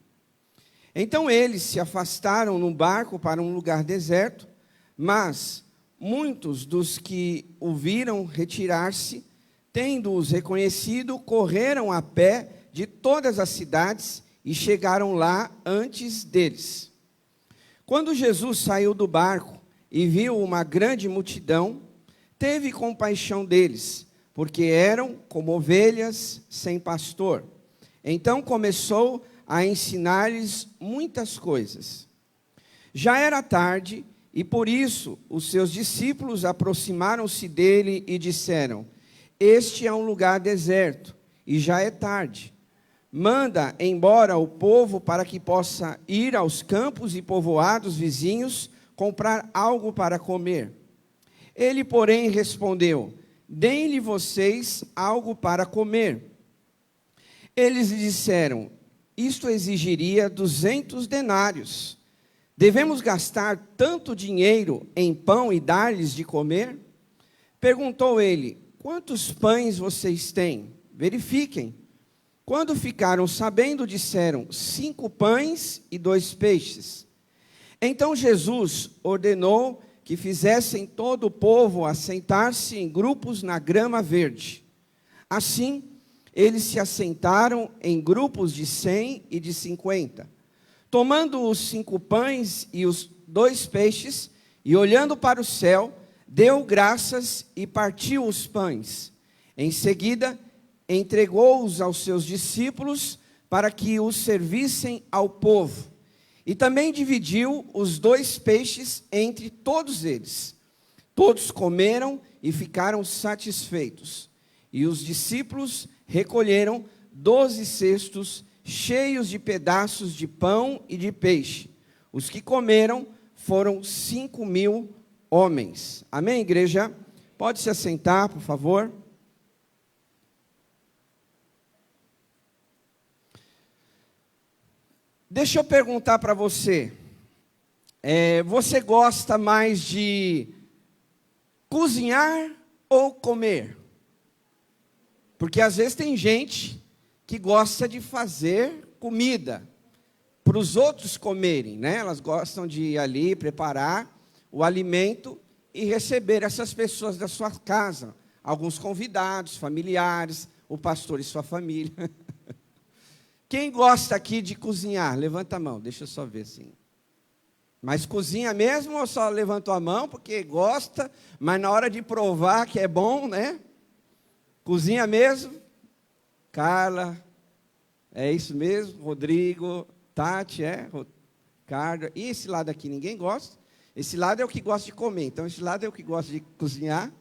Então eles se afastaram no barco para um lugar deserto, mas muitos dos que o viram retirar-se, tendo-os reconhecido, correram a pé de todas as cidades e chegaram lá antes deles. Quando Jesus saiu do barco e viu uma grande multidão, teve compaixão deles, porque eram como ovelhas sem pastor. Então começou a ensinar-lhes muitas coisas. Já era tarde, e por isso os seus discípulos aproximaram-se dele e disseram: este é um lugar deserto, e já é tarde. Manda embora o povo para que possa ir aos campos e povoados vizinhos comprar algo para comer. Ele, porém, respondeu: deem-lhe vocês algo para comer. Eles lhe disseram: isto exigiria 200 denários. Devemos gastar tanto dinheiro em pão e dar-lhes de comer? Perguntou ele: quantos pães vocês têm? Verifiquem. Quando ficaram sabendo, disseram: 5 pães e 2 peixes. Então Jesus ordenou que fizessem todo o povo assentar-se em grupos na grama verde. Assim, eles se assentaram em grupos de 100 e de 50. Tomando os 5 pães e os 2 peixes, e olhando para o céu, deu graças e partiu os pães. Em seguida, entregou-os aos seus discípulos para que os servissem ao povo. E também dividiu os 2 peixes entre todos eles. Todos comeram e ficaram satisfeitos. E os discípulos recolheram 12 cestos cheios de pedaços de pão e de peixe. Os que comeram foram 5.000 homens. Amém, igreja? Pode se assentar, por favor. Deixa eu perguntar para você, você gosta mais de cozinhar ou comer? Porque às vezes tem gente que gosta de fazer comida para os outros comerem, né? Elas gostam de ir ali preparar o alimento e receber essas pessoas da sua casa, alguns convidados, familiares, o pastor e sua família. Quem gosta aqui de cozinhar? Levanta a mão, deixa eu só ver assim. Mas cozinha mesmo ou só levantou a mão porque gosta, mas na hora de provar que é bom, né? Cozinha mesmo? Carla, é isso mesmo? Rodrigo, Tati, Ricardo. E esse lado aqui ninguém gosta? Esse lado é o que gosta de comer, então esse lado é o que gosta de cozinhar.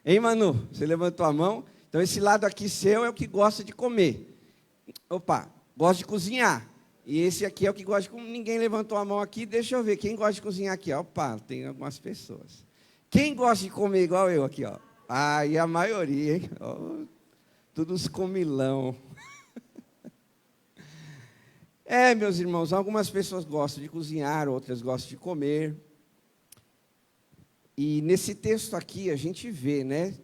Hein, Manu? Você levantou a mão? Então esse lado aqui seu é o que gosta de comer. Opa, gosta de cozinhar. E esse aqui é o que gosta de comer. Ninguém levantou a mão aqui, deixa eu ver. Quem gosta de cozinhar aqui? Opa, tem algumas pessoas. Quem gosta de comer igual eu aqui, ó? Ah, e a maioria, hein? Oh, todos comilão. Meus irmãos, algumas pessoas gostam de cozinhar, outras gostam de comer. E nesse texto aqui a gente vê, né?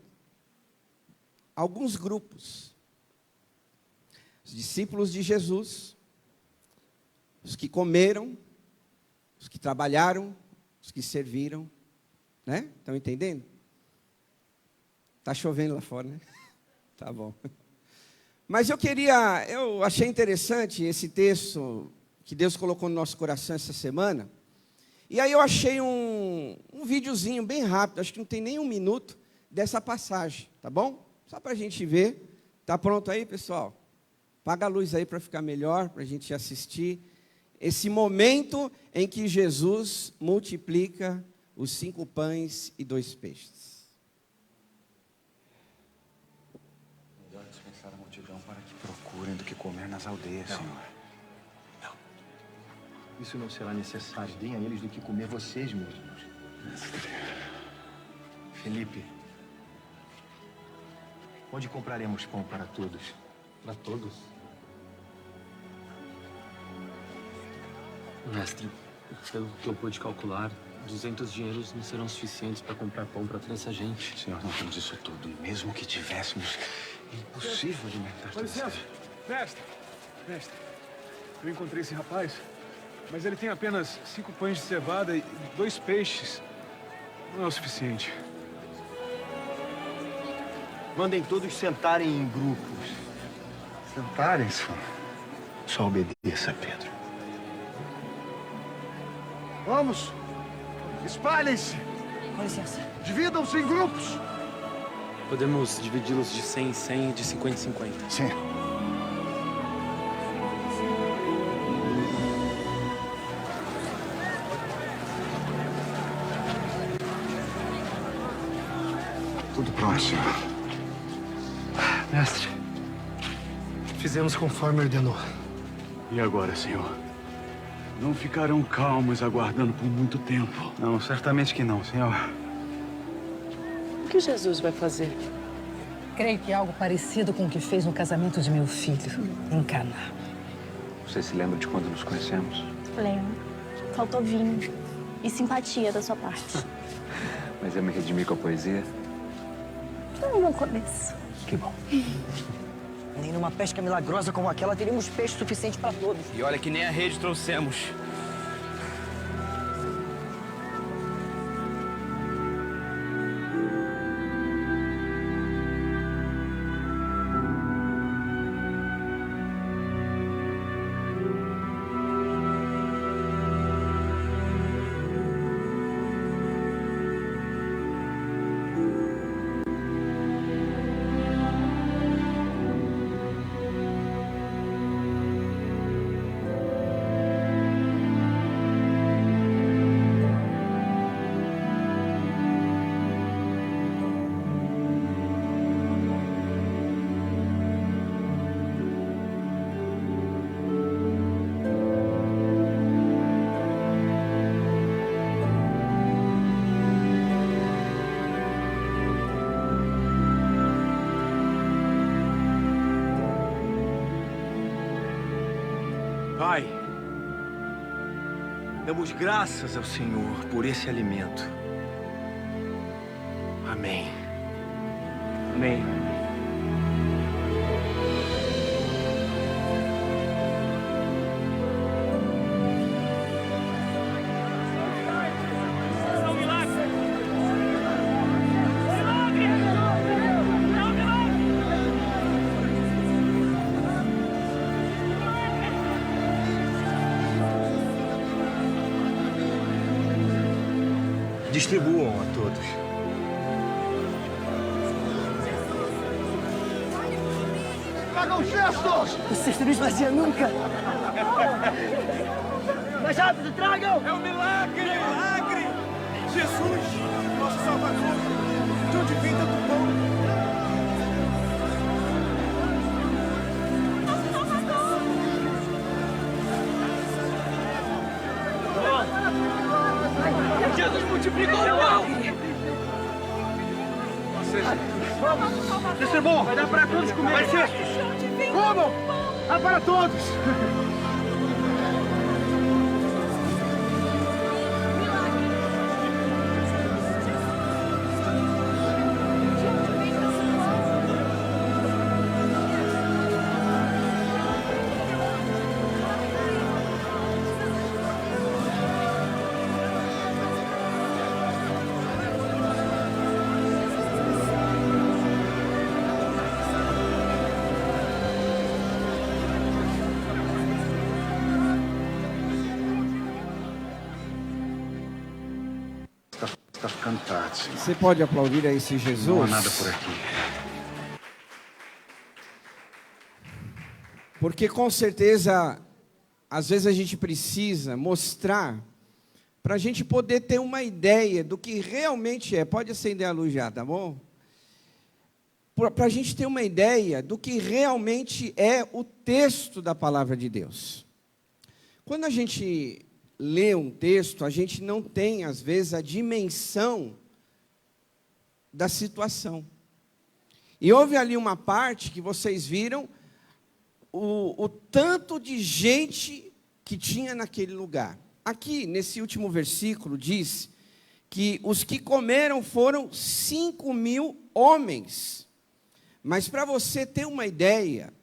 Alguns grupos. discípulos de Jesus, os que comeram, os que trabalharam, os que serviram, né? Estão entendendo? Está chovendo lá fora, né? Tá bom. Mas eu achei interessante esse texto que Deus colocou no nosso coração essa semana. E aí eu achei um videozinho bem rápido, acho que não tem nem 1 minuto, dessa passagem, tá bom? Só para a gente ver. Tá pronto aí, pessoal? Apaga a luz aí para ficar melhor, para a gente assistir esse momento em que Jesus multiplica os 5 pães e 2 peixes. Melhor dispensar a multidão para que procurem do que comer nas aldeias, Senhor. Não. Isso não será necessário. Deem a eles do que comer vocês mesmos. Felipe, onde compraremos pão para todos? Para todos? Mestre, pelo que eu pude calcular, 200 dinheiros não serão suficientes para comprar pão para toda essa gente. Senhor, não temos isso tudo. E mesmo que tivéssemos, é impossível alimentar Com todos. licença. Mestre, eu encontrei esse rapaz, mas ele tem apenas 5 pães de cevada e 2 peixes. Não é o suficiente. Mandem todos sentarem em grupos. Sentarem, Senhor. Só obedeça, Pedro. Vamos! Espalhem-se! Com licença. Dividam-se em grupos! Podemos dividi-los de 100 em 100 e de 50 em 50. Sim. Tudo pronto, Senhor. Mestre, fizemos conforme ordenou. E agora, Senhor? Não ficarão calmos aguardando por muito tempo. Não, certamente que não, Senhor. O que Jesus vai fazer? Creio que é algo parecido com o que fez no casamento de meu filho, em Caná. Você se lembra de quando nos conhecemos? Lembro. Faltou vinho e simpatia da sua parte. Mas eu me redimi com a poesia. Foi um bom começo. Que bom. Nem numa pesca milagrosa como aquela teríamos peixe suficiente para todos. E olha que nem a rede trouxemos. Pai, damos graças ao Senhor por esse alimento. Amém. Amém. Distribuam a todos. Tragam cestos! O cesto não esvazia nunca. Mais rápido, tragam! É um milagre! É um milagre! Jesus, nosso Salvador, de onde vem tanto pão? Jesus multiplicou o pão! Vamos! Distribuam! Vai dar para todos comer! Mais cestos! Comam! Dá para todos! tá ficando tarde, senhor. Você pode aplaudir a esse Jesus? Não há nada por aqui. Porque com certeza, às vezes a gente precisa mostrar, para a gente poder ter uma ideia do que realmente é. Pode acender a luz já, tá bom? Para a gente ter uma ideia do que realmente é o texto da palavra de Deus. Quando a gente lê um texto, a gente não tem, às vezes, a dimensão da situação. E houve ali uma parte que vocês viram, o tanto de gente que tinha naquele lugar. Aqui, nesse último versículo, diz que os que comeram foram 5.000 homens. Mas para você ter uma ideia,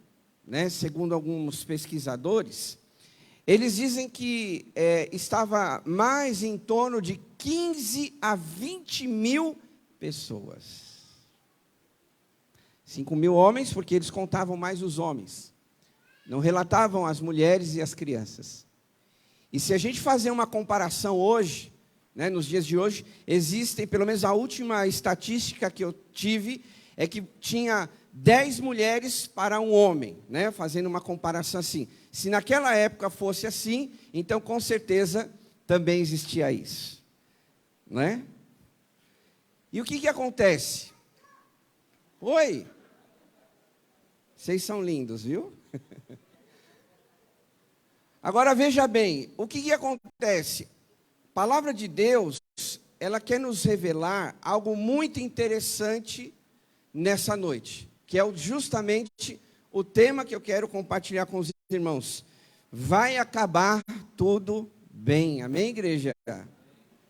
né, segundo alguns pesquisadores, eles dizem que estava mais em torno de 15 a 20 mil pessoas. 5.000 homens, porque eles contavam mais os homens. Não relatavam as mulheres e as crianças. E se a gente fazer uma comparação hoje, né, nos dias de hoje, existem, pelo menos a última estatística que eu tive, é que tinha 10 mulheres para um homem, né, fazendo uma comparação assim. Se naquela época fosse assim, então com certeza também existia isso. Né? E o que acontece? Oi! Vocês são lindos, viu? Agora veja bem, o que acontece? A palavra de Deus, ela quer nos revelar algo muito interessante nessa noite, que é justamente o tema que eu quero compartilhar com os irmãos. Vai acabar tudo bem, amém, igreja?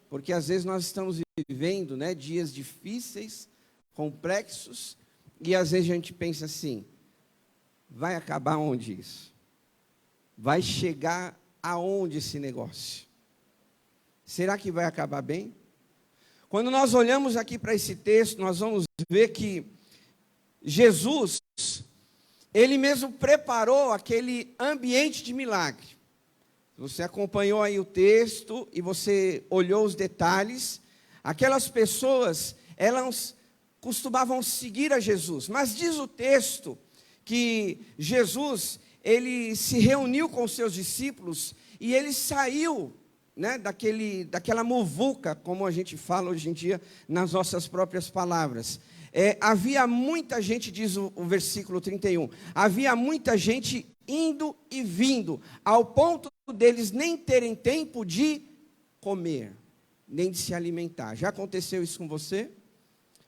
Porque às vezes nós estamos vivendo, né, dias difíceis, complexos, e às vezes a gente pensa assim, vai acabar onde isso? Vai chegar aonde esse negócio? Será que vai acabar bem? Quando nós olhamos aqui para esse texto, nós vamos ver que Jesus, Ele mesmo preparou aquele ambiente de milagre. Você acompanhou aí o texto e você olhou os detalhes. Aquelas pessoas, elas costumavam seguir a Jesus. Mas diz o texto que Jesus, ele se reuniu com os seus discípulos e ele saiu, né, daquela muvuca, como a gente fala hoje em dia nas nossas próprias palavras. Havia muita gente, diz o versículo 31, havia muita gente indo e vindo, ao ponto deles nem terem tempo de comer, nem de se alimentar. Já aconteceu isso com você?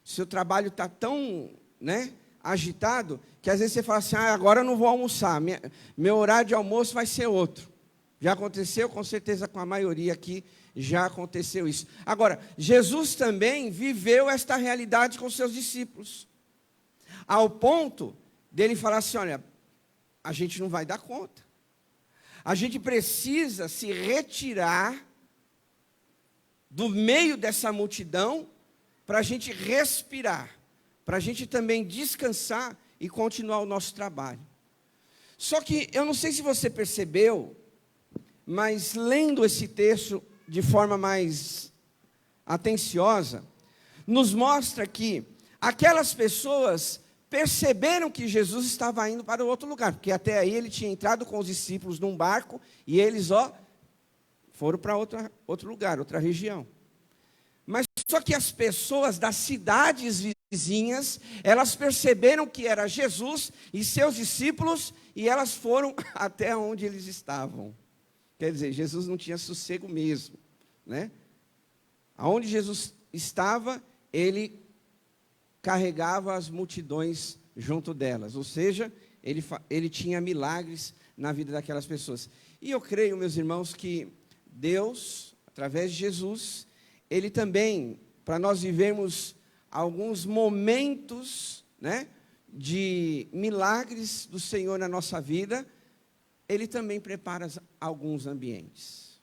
Seu trabalho está tão, né, agitado, que às vezes você fala assim, agora eu não vou almoçar, meu horário de almoço vai ser outro. Já aconteceu? Com certeza com a maioria aqui já aconteceu isso. Agora, Jesus também viveu esta realidade com seus discípulos, ao ponto dele falar assim, olha, a gente não vai dar conta. A gente precisa se retirar do meio dessa multidão para a gente respirar, para a gente também descansar e continuar o nosso trabalho. Só que eu não sei se você percebeu, mas lendo esse texto de forma mais atenciosa, nos mostra que aquelas pessoas perceberam que Jesus estava indo para outro lugar, porque até aí ele tinha entrado com os discípulos num barco e eles, foram para outro lugar, outra região. Mas só que as pessoas das cidades vizinhas, elas perceberam que era Jesus e seus discípulos, e elas foram até onde eles estavam. Quer dizer, Jesus não tinha sossego mesmo, né? Aonde Jesus estava, ele carregava as multidões junto delas, ou seja, ele tinha milagres na vida daquelas pessoas. E eu creio, meus irmãos, que Deus, através de Jesus, Ele também, para nós vivermos alguns momentos, né, de milagres do Senhor na nossa vida, Ele também prepara alguns ambientes.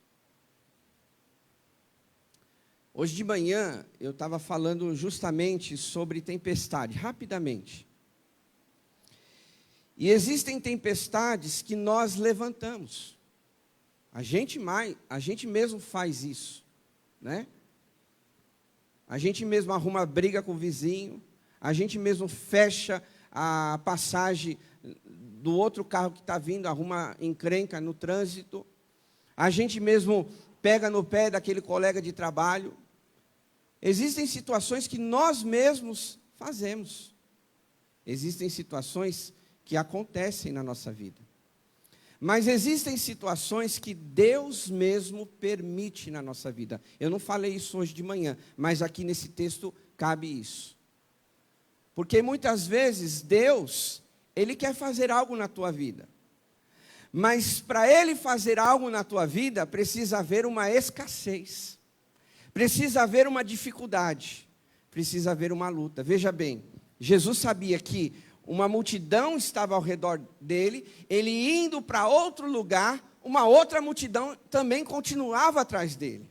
Hoje de manhã, eu estava falando justamente sobre tempestade, rapidamente. E existem tempestades que nós levantamos. A gente mesmo faz isso, né? a gente mesmo arruma briga com o vizinho, a gente mesmo fecha a passagem do outro carro que está vindo, arruma encrenca no trânsito, a gente mesmo pega no pé daquele colega de trabalho. Existem situações que nós mesmos fazemos. Existem situações que acontecem na nossa vida. Mas existem situações que Deus mesmo permite na nossa vida. Eu não falei isso hoje de manhã, mas aqui nesse texto cabe isso. Porque muitas vezes Deus, Ele quer fazer algo na tua vida. Mas para Ele fazer algo na tua vida, precisa haver uma escassez. Precisa haver uma dificuldade. Precisa haver uma luta. Veja bem, Jesus sabia que uma multidão estava ao redor dele, ele indo para outro lugar, uma outra multidão também continuava atrás dele.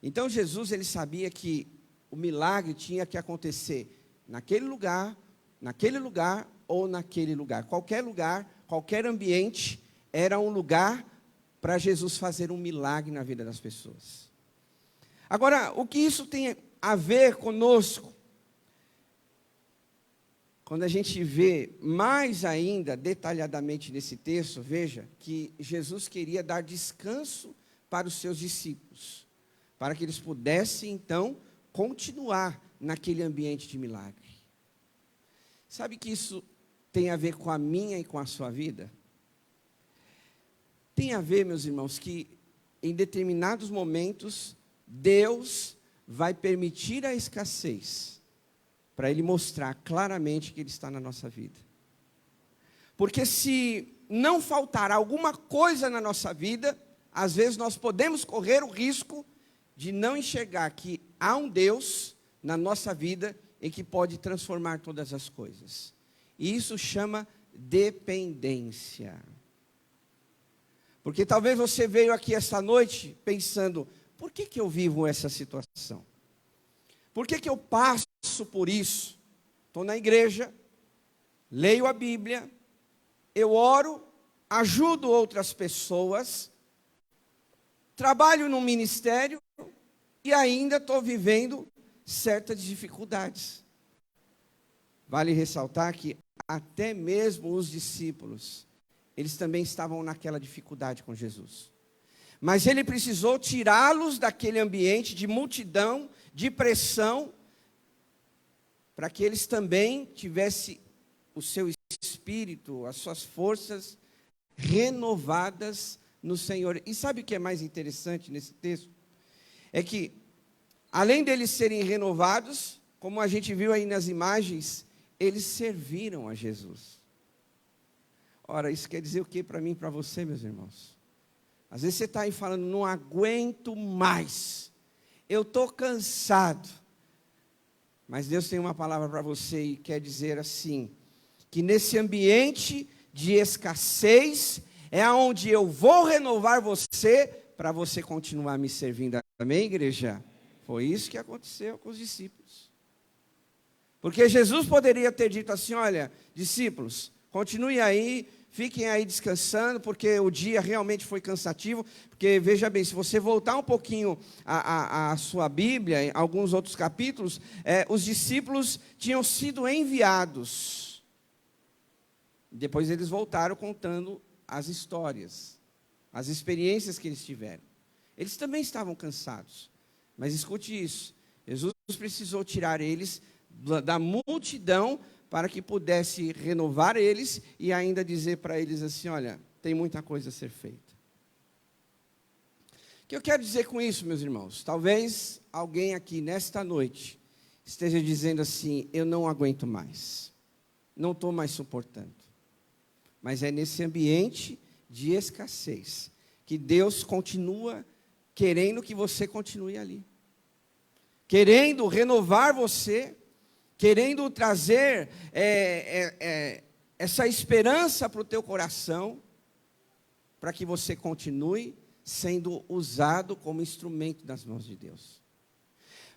Então Jesus, ele sabia que o milagre tinha que acontecer naquele lugar ou naquele lugar. Qualquer ambiente era um lugar para Jesus fazer um milagre na vida das pessoas. Agora, o que isso tem a ver conosco? Quando a gente vê mais ainda detalhadamente nesse texto, veja que Jesus queria dar descanso para os seus discípulos, para que eles pudessem então continuar naquele ambiente de milagre. Sabe que isso tem a ver com a minha e com a sua vida? Tem a ver, meus irmãos, que em determinados momentos Deus vai permitir a escassez para Ele mostrar claramente que Ele está na nossa vida. Porque se não faltar alguma coisa na nossa vida, às vezes nós podemos correr o risco de não enxergar que há um Deus na nossa vida e que pode transformar todas as coisas. E isso chama dependência. Porque talvez você veio aqui esta noite pensando, por que eu vivo essa situação? Por que eu passo por isso? Estou na igreja, leio a Bíblia, eu oro, ajudo outras pessoas, trabalho no ministério e ainda estou vivendo certas dificuldades. Vale ressaltar que até mesmo os discípulos, eles também estavam naquela dificuldade com Jesus. Mas Ele precisou tirá-los daquele ambiente de multidão, de pressão, para que eles também tivessem o seu espírito, as suas forças renovadas no Senhor. E sabe o que é mais interessante nesse texto? É que, além deles serem renovados, como a gente viu aí nas imagens, eles serviram a Jesus. Ora, isso quer dizer o que para mim e para você, meus irmãos? Às vezes você está aí falando, não aguento mais, eu estou cansado. Mas Deus tem uma palavra para você e quer dizer assim, que nesse ambiente de escassez, é onde eu vou renovar você, para você continuar me servindo. Amém, igreja? Foi isso que aconteceu com os discípulos. Porque Jesus poderia ter dito assim, olha, discípulos, continuem aí, fiquem aí descansando, porque o dia realmente foi cansativo. Porque, veja bem, se você voltar um pouquinho a sua Bíblia, em alguns outros capítulos, os discípulos tinham sido enviados. Depois eles voltaram contando as histórias, as experiências que eles tiveram. Eles também estavam cansados. Mas escute isso, Jesus precisou tirar eles da multidão para que pudesse renovar eles e ainda dizer para eles assim, olha, tem muita coisa a ser feita. O que eu quero dizer com isso, meus irmãos? Talvez alguém aqui nesta noite esteja dizendo assim, eu não aguento mais, não estou mais suportando. Mas é nesse ambiente de escassez que Deus continua querendo que você continue ali. Querendo renovar você, querendo trazer essa esperança para o teu coração, para que você continue sendo usado como instrumento das mãos de Deus.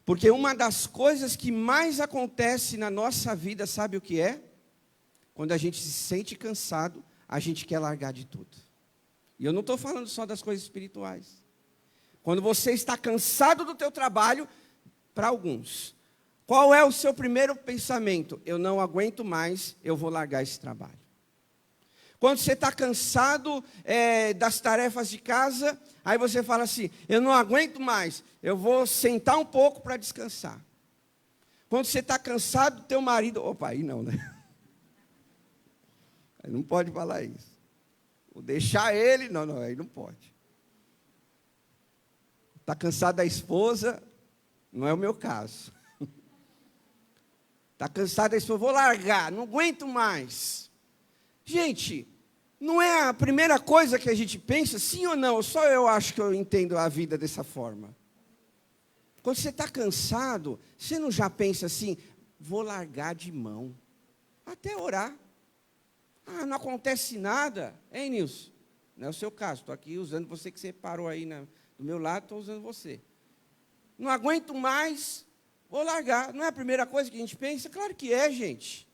Porque uma das coisas que mais acontece na nossa vida, sabe o que é? Quando a gente se sente cansado, a gente quer largar de tudo. E eu não estou falando só das coisas espirituais. Quando você está cansado do teu trabalho, para alguns. Qual é o seu primeiro pensamento? Eu não aguento mais, eu vou largar esse trabalho. Quando você está cansado das tarefas de casa, aí você fala assim, eu não aguento mais, eu vou sentar um pouco para descansar. Quando você está cansado do teu marido, opa, aí não, né? Aí não pode falar isso. Vou deixar ele, não, aí não pode. Está cansado da esposa, não é o meu caso. Está cansado da esposa, vou largar, não aguento mais. Gente, não é a primeira coisa que a gente pensa, sim ou não? Só eu acho que eu entendo a vida dessa forma. Quando você está cansado, você não já pensa assim, vou largar de mão, até orar. Ah, não acontece nada. Hein, Nilson? Não é o seu caso, estou aqui usando você que você parou aí do meu lado, estou usando você. Não aguento mais, vou largar. Não é a primeira coisa que a gente pensa? Claro que é, gente.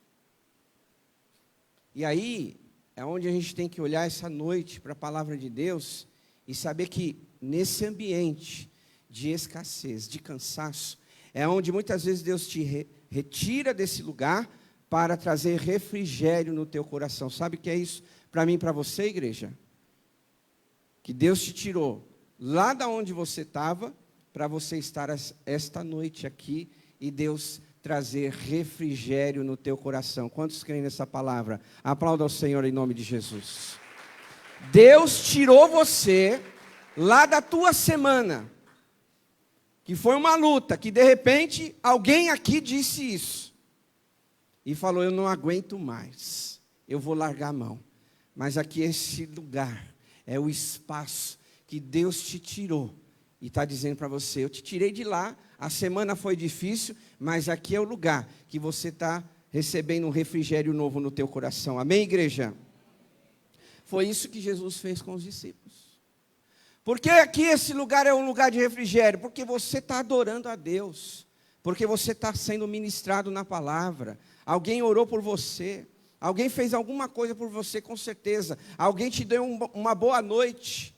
E aí, é onde a gente tem que olhar essa noite para a palavra de Deus e saber que nesse ambiente de escassez, de cansaço, é onde muitas vezes Deus te retira desse lugar para trazer refrigério no teu coração. Sabe o que é isso para mim e para você, igreja? Que Deus te tirou lá da onde você estava para você estar esta noite aqui e Deus trazer refrigério no teu coração. Quantos creem nessa palavra? Aplauda ao Senhor em nome de Jesus. Deus tirou você lá da tua semana, que foi uma luta, que de repente alguém aqui disse isso, e falou, eu não aguento mais, eu vou largar a mão. Mas aqui esse lugar é o espaço que Deus te tirou, e está dizendo para você, eu te tirei de lá, a semana foi difícil, mas aqui é o lugar que você está recebendo um refrigério novo no teu coração. Amém, igreja? Foi isso que Jesus fez com os discípulos. Por que aqui esse lugar é um lugar de refrigério? Porque você está adorando a Deus, porque você está sendo ministrado na palavra, alguém orou por você, alguém fez alguma coisa por você, com certeza, alguém te deu uma boa noite,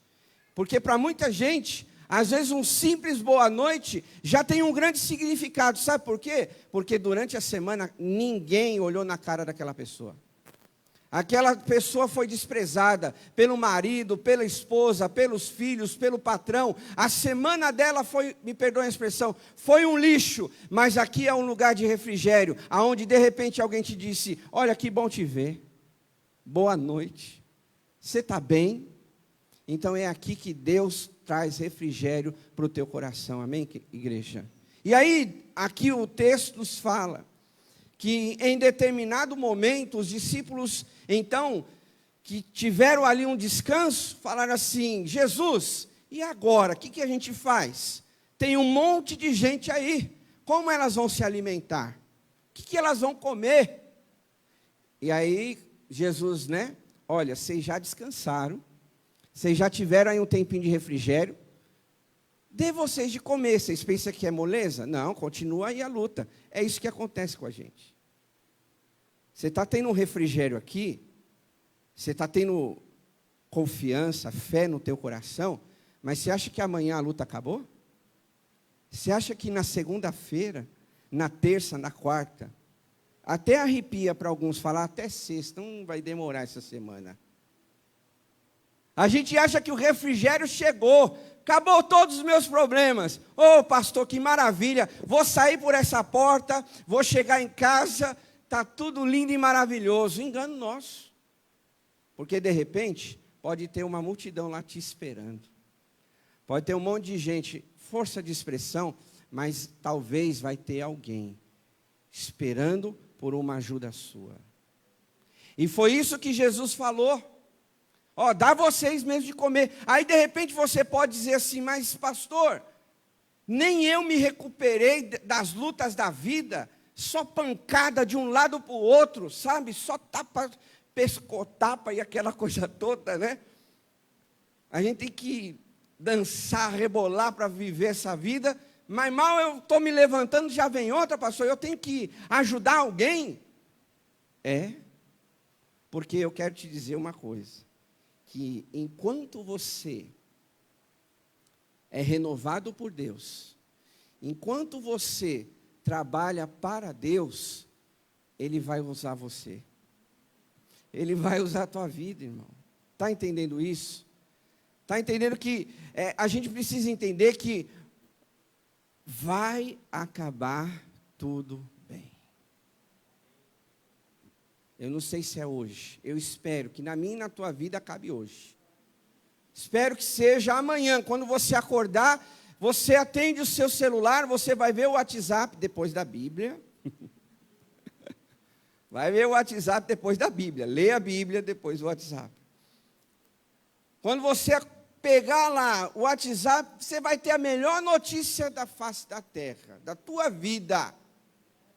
porque para muita gente, às vezes um simples boa noite já tem um grande significado, sabe por quê? Porque durante a semana ninguém olhou na cara daquela pessoa. Aquela pessoa foi desprezada pelo marido, pela esposa, pelos filhos, pelo patrão. A semana dela foi, me perdoem a expressão, foi um lixo. Mas aqui é um lugar de refrigério, aonde de repente alguém te disse, olha que bom te ver, boa noite, você está bem? Então é aqui que Deus traz refrigério para o teu coração, amém, igreja? E aí, aqui o texto nos fala que em determinado momento os discípulos, então, que tiveram ali um descanso, falaram assim, Jesus, e agora, o que a gente faz? Tem um monte de gente aí, como elas vão se alimentar? O que elas vão comer? E aí, Jesus, olha, vocês já descansaram, vocês já tiveram aí um tempinho de refrigério, dê vocês de comer. Vocês pensam que é moleza? Não, continua aí a luta. É isso que acontece com a gente. Você está tendo um refrigério aqui, você está tendo confiança, fé no teu coração, mas você acha que amanhã a luta acabou? Você acha que na segunda-feira, na terça, na quarta, até arrepia para alguns falar, até sexta, não vai demorar essa semana. A gente acha que o refrigério chegou, acabou todos os meus problemas. Ô, pastor, que maravilha, vou sair por essa porta, vou chegar em casa, está tudo lindo e maravilhoso. Engano nosso. Porque, de repente, pode ter uma multidão lá te esperando. Pode ter um monte de gente, força de expressão, mas talvez vai ter alguém esperando por uma ajuda sua. E foi isso que Jesus falou. Dá vocês mesmo de comer. Aí, de repente, você pode dizer assim, mas pastor, nem eu me recuperei das lutas da vida, só pancada de um lado para o outro, sabe? Só tapa, pescotapa e aquela coisa toda, né? A gente tem que dançar, rebolar para viver essa vida, mas mal eu estou me levantando, já vem outra, pastor, eu tenho que ajudar alguém. Porque eu quero te dizer uma coisa, que enquanto você é renovado por Deus, Enquanto você trabalha para Deus, Ele vai usar você. Ele vai usar a tua vida, irmão. Está entendendo isso? Está entendendo que a gente precisa entender que vai acabar tudo bem. Eu não sei se é hoje. Eu espero que na minha e na tua vida acabe hoje. Espero que seja amanhã, quando você acordar, você atende o seu celular, você vai ver o WhatsApp depois da Bíblia. Vai ver o WhatsApp depois da Bíblia. Lê a Bíblia depois do WhatsApp. Quando você pegar lá o WhatsApp, você vai ter a melhor notícia da face da terra, da tua vida.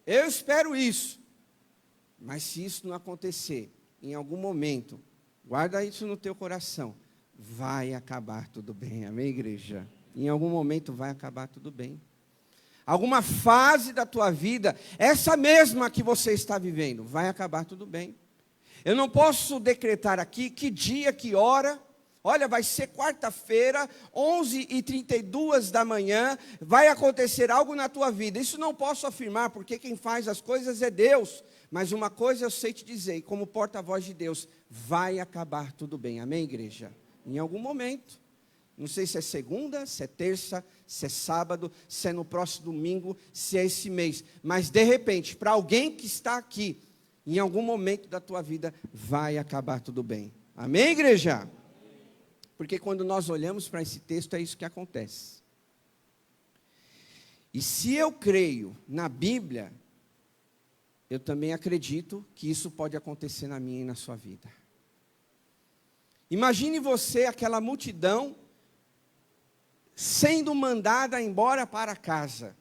Eu espero isso. Mas se isso não acontecer, em algum momento, guarda isso no teu coração, vai acabar tudo bem. Amém, igreja? Em algum momento vai acabar tudo bem. Alguma fase da tua vida, essa mesma que você está vivendo, vai acabar tudo bem. Eu não posso decretar aqui que dia, que hora. Olha, vai ser quarta-feira, 11h32 da manhã, vai acontecer algo na tua vida. Isso não posso afirmar, porque quem faz as coisas é Deus. Mas uma coisa eu sei te dizer, como porta-voz de Deus, vai acabar tudo bem. Amém, igreja? Em algum momento. Não sei se é segunda, se é terça, se é sábado, se é no próximo domingo, se é esse mês. Mas, de repente, para alguém que está aqui, em algum momento da tua vida, vai acabar tudo bem. Amém, igreja? Porque quando nós olhamos para esse texto, é isso que acontece. E se eu creio na Bíblia, eu também acredito que isso pode acontecer na minha e na sua vida. Imagine você, aquela multidão, sendo mandada embora para casa.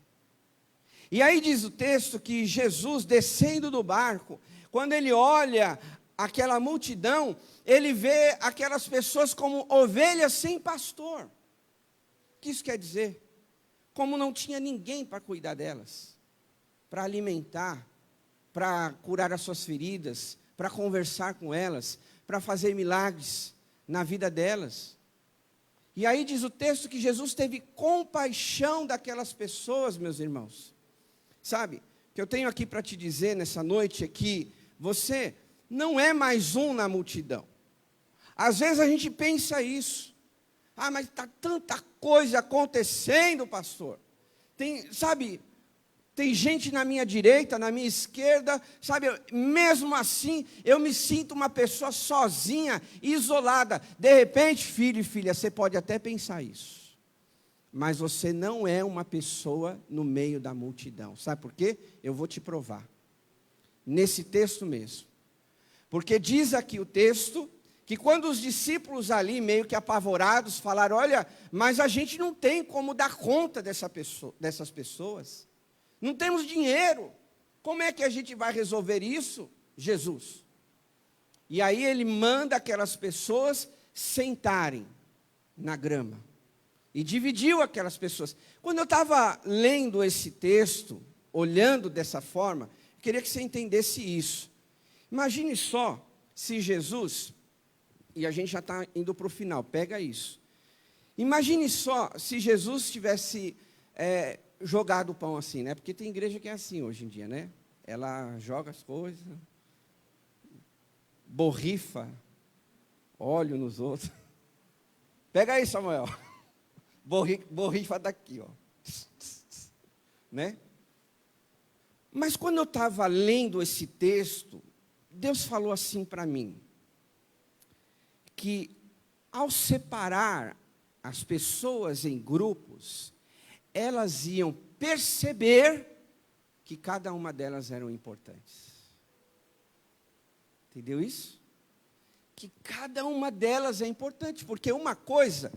E aí diz o texto que Jesus, descendo do barco, quando ele olha aquela multidão, ele vê aquelas pessoas como ovelhas sem pastor. O que isso quer dizer? Como não tinha ninguém para cuidar delas, para alimentar, para curar as suas feridas, para conversar com elas, para fazer milagres na vida delas. E aí diz o texto que Jesus teve compaixão daquelas pessoas, meus irmãos. Sabe, o que eu tenho aqui para te dizer nessa noite é que você não é mais um na multidão. Às vezes a gente pensa isso. Ah, mas está tanta coisa acontecendo, pastor. Tem gente na minha direita, na minha esquerda, sabe, mesmo assim, eu me sinto uma pessoa sozinha, isolada. De repente, filho e filha, você pode até pensar isso. Mas você não é uma pessoa no meio da multidão. Sabe por quê? Eu vou te provar. Nesse texto mesmo. Porque diz aqui o texto, que quando os discípulos ali, meio que apavorados, falaram, olha, mas a gente não tem como dar conta dessas pessoas. Não temos dinheiro. Como é que a gente vai resolver isso? Jesus. E aí ele manda aquelas pessoas sentarem na grama. E dividiu aquelas pessoas. Quando eu estava lendo esse texto, olhando dessa forma, eu queria que você entendesse isso. Imagine só se Jesus, e a gente já está indo para o final, pega isso. Imagine só se Jesus tivesse jogado o pão assim, né? Porque tem igreja que é assim hoje em dia, né? Ela joga as coisas, borrifa óleo nos outros. Pega aí, Samuel. Borrifa daqui, ó. Né? Mas quando eu estava lendo esse texto, Deus falou assim para mim, que ao separar as pessoas em grupos, elas iam perceber que cada uma delas eram importantes. Entendeu isso? Que cada uma delas é importante, porque uma coisa,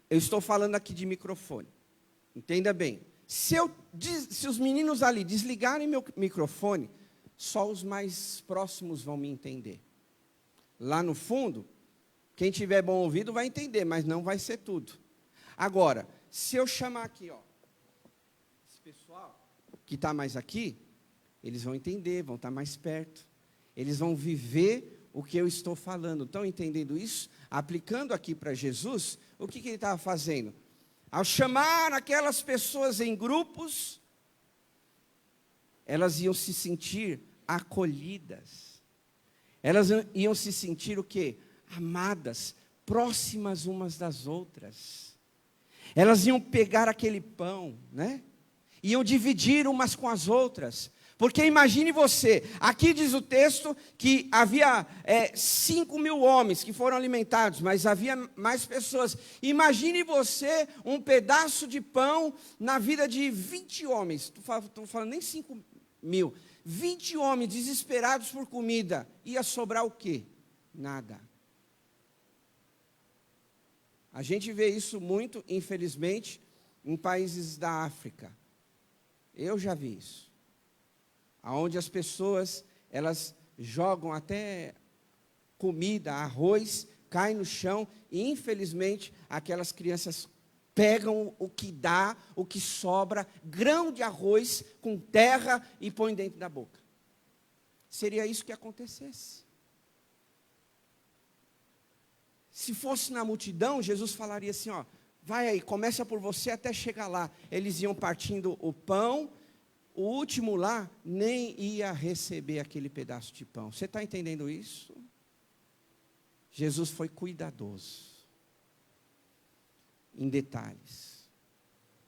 eu estou falando aqui de microfone, entenda bem, se os meninos ali desligarem meu microfone, só os mais próximos vão me entender. Lá no fundo, quem tiver bom ouvido vai entender, mas não vai ser tudo. Agora, se eu chamar aqui, ó, esse pessoal que está mais aqui, eles vão entender, vão estar mais perto. Eles vão viver o que eu estou falando. Estão entendendo isso? Aplicando aqui para Jesus, o que ele estava fazendo? ao chamar aquelas pessoas em grupos, elas iam se sentir acolhidas. Elas iam se sentir o quê? Amadas, próximas umas das outras. Elas iam pegar aquele pão, né? Iam dividir umas com as outras. Porque imagine você, aqui diz o texto que havia 5.000 homens que foram alimentados, mas havia mais pessoas. Imagine você um pedaço de pão na vida de 20 homens. Estou falando nem 5.000. 20 homens desesperados por comida. Ia sobrar o quê? Nada. A gente vê isso muito, infelizmente, em países da África. Eu já vi isso. Onde as pessoas, elas jogam até comida, arroz, cai no chão, e infelizmente aquelas crianças pegam o que dá, o que sobra, grão de arroz com terra e põem dentro da boca. Seria isso que acontecesse. Se fosse na multidão, Jesus falaria assim, ó, vai aí, começa por você até chegar lá. Eles iam partindo o pão, o último lá nem ia receber aquele pedaço de pão. Você está entendendo isso? Jesus foi cuidadoso. Em detalhes.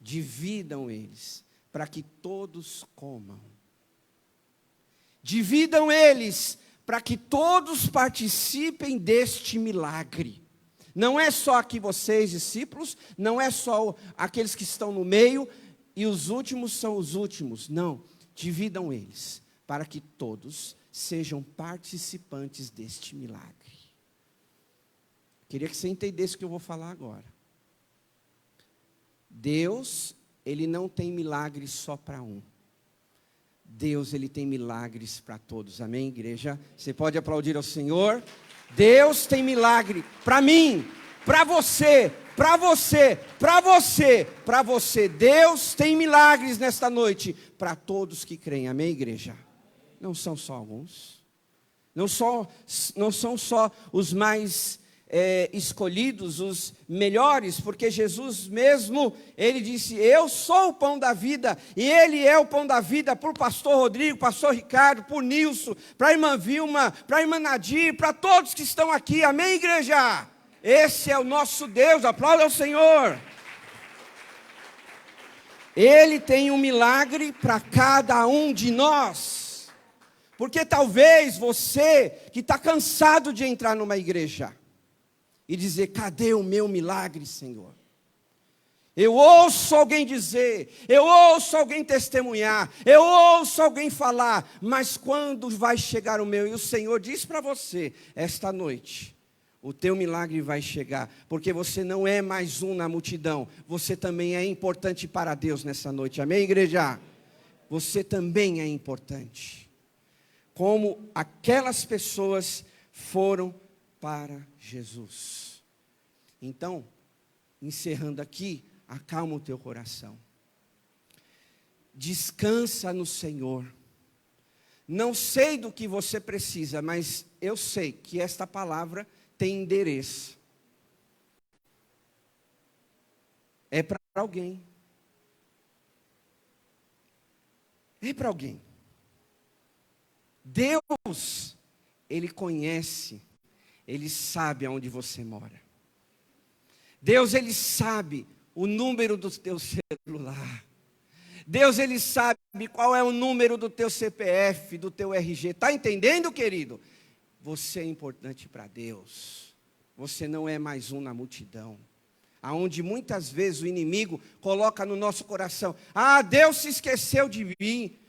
Dividam eles, para que todos comam. Dividam eles, para que todos participem deste milagre. Não é só aqui vocês, discípulos, não é só aqueles que estão no meio, e os últimos são os últimos. Não, dividam eles, para que todos sejam participantes deste milagre. Queria que você entendesse o que eu vou falar agora. Deus, Ele não tem milagres só para um. Deus, Ele tem milagres para todos. Amém, igreja? Você pode aplaudir ao Senhor. Deus tem milagre para mim, para você, para você, para você, para você. Deus tem milagres nesta noite para todos que creem. Amém, igreja? Não são só alguns. Não são só os mais escolhidos, os melhores, porque Jesus mesmo, Ele disse, eu sou o pão da vida, e Ele é o pão da vida, por pastor Rodrigo, pastor Ricardo, por Nilson, para a irmã Vilma, para a irmã Nadir, para todos que estão aqui, amém, igreja? Esse é o nosso Deus, aplauda ao Senhor. Ele tem um milagre para cada um de nós, porque talvez você, que está cansado de entrar numa igreja, e dizer, cadê o meu milagre, Senhor? Eu ouço alguém dizer, eu ouço alguém testemunhar, eu ouço alguém falar, mas quando vai chegar o meu? E o Senhor diz para você, esta noite, o teu milagre vai chegar, porque você não é mais um na multidão, você também é importante para Deus nessa noite, amém, igreja? Você também é importante, como aquelas pessoas foram para Jesus. Então, encerrando aqui, acalma o teu coração. Descansa no Senhor. Não sei do que você precisa, mas eu sei que esta palavra tem endereço. É para alguém. É para alguém. Deus, Ele conhece. Ele sabe aonde você mora. Deus, Ele sabe o número do teu celular. Deus, Ele sabe qual é o número do teu CPF, do teu RG. Está entendendo, querido? Você é importante para Deus. Você não é mais um na multidão. Aonde muitas vezes o inimigo coloca no nosso coração, Deus se esqueceu de mim.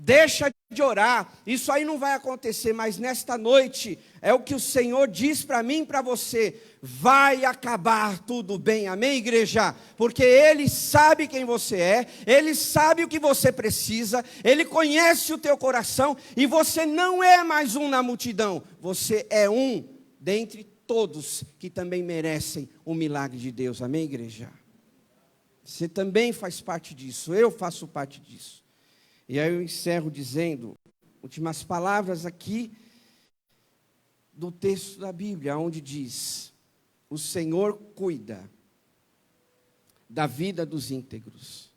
Deixa de orar, isso aí não vai acontecer, mas nesta noite, é o que o Senhor diz para mim e para você, vai acabar tudo bem, amém, igreja? Porque Ele sabe quem você é, Ele sabe o que você precisa, Ele conhece o teu coração, e você não é mais um na multidão, você é um dentre todos que também merecem o milagre de Deus, amém, igreja? Você também faz parte disso, eu faço parte disso. E aí eu encerro dizendo, últimas palavras aqui do texto da Bíblia, onde diz, o Senhor cuida da vida dos íntegros.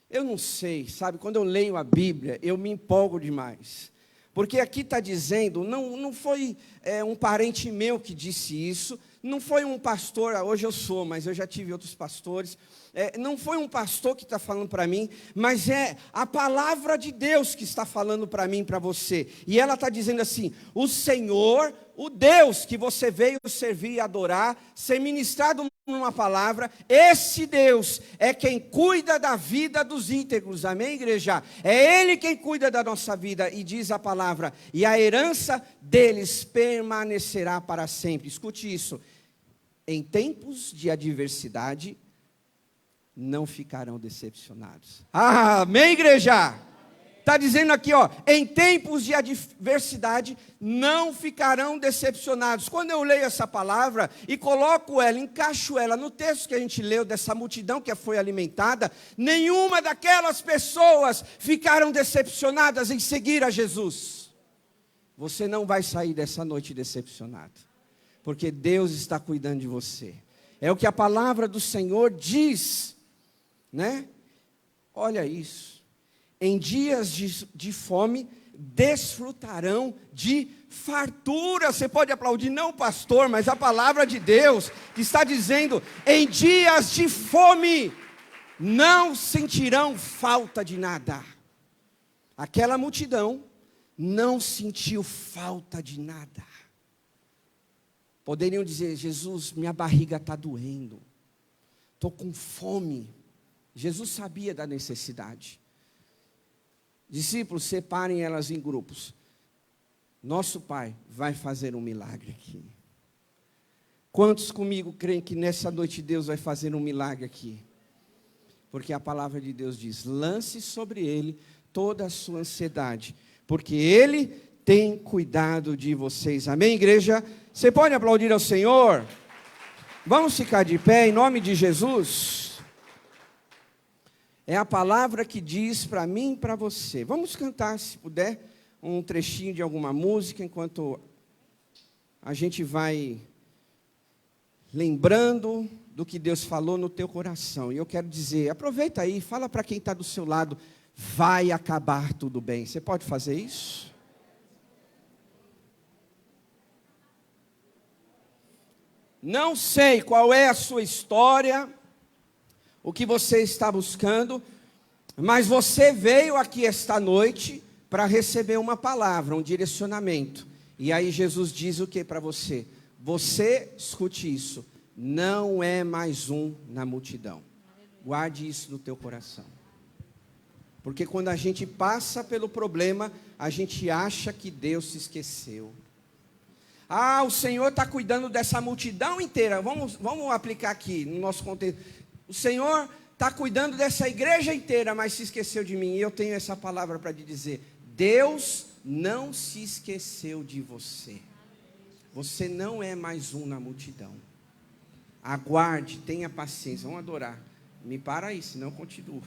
Eu não sei, sabe, quando eu leio a Bíblia, eu me empolgo demais. Porque aqui está dizendo, não foi um parente meu que disse isso, não foi um pastor, hoje eu sou, mas eu já tive outros pastores, não foi um pastor que está falando para mim, mas é a palavra de Deus que está falando para mim, para você. E ela está dizendo assim, o Senhor, o Deus que você veio servir e adorar, ser ministrado numa palavra, esse Deus é quem cuida da vida dos íntegros, amém, igreja? É Ele quem cuida da nossa vida, e diz a palavra, e a herança deles permanecerá para sempre. Escute isso, em tempos de adversidade, não ficarão decepcionados. Amém, igreja? Está dizendo aqui, ó, em tempos de adversidade, não ficarão decepcionados. Quando eu leio essa palavra e coloco ela, encaixo ela no texto que a gente leu, dessa multidão que foi alimentada, nenhuma daquelas pessoas ficaram decepcionadas em seguir a Jesus. Você não vai sair dessa noite decepcionado, porque Deus está cuidando de você. É o que a palavra do Senhor diz, né? Olha isso. Em dias de fome, desfrutarão de fartura. Você pode aplaudir, não pastor, mas a palavra de Deus, que está dizendo, em dias de fome, não sentirão falta de nada. Aquela multidão não sentiu falta de nada. Poderiam dizer, Jesus, minha barriga está doendo, estou com fome. Jesus sabia da necessidade. Discípulos, separem elas em grupos. Nosso Pai vai fazer um milagre aqui. Quantos comigo creem que nessa noite Deus vai fazer um milagre aqui? Porque a palavra de Deus diz, lance sobre Ele toda a sua ansiedade, porque Ele tem cuidado de vocês. Amém, igreja? Você pode aplaudir ao Senhor? Vamos ficar de pé em nome de Jesus. É a palavra que diz para mim e para você. Vamos cantar, se puder, um trechinho de alguma música, enquanto a gente vai lembrando do que Deus falou no teu coração. E eu quero dizer, aproveita aí, fala para quem está do seu lado, vai acabar tudo bem. Você pode fazer isso? Não sei qual é a sua história, o que você está buscando, mas você veio aqui esta noite para receber uma palavra, um direcionamento. E aí Jesus diz o que para você? Você, escute isso, não é mais um na multidão. Guarde isso no teu coração. Porque quando a gente passa pelo problema, a gente acha que Deus se esqueceu. Ah, o Senhor está cuidando dessa multidão inteira. Vamos aplicar aqui no nosso contexto. O Senhor está cuidando dessa igreja inteira, mas se esqueceu de mim. E eu tenho essa palavra para te dizer. Deus não se esqueceu de você. Você não é mais um na multidão. Aguarde, tenha paciência. Vamos adorar. Me para aí, senão eu continuo.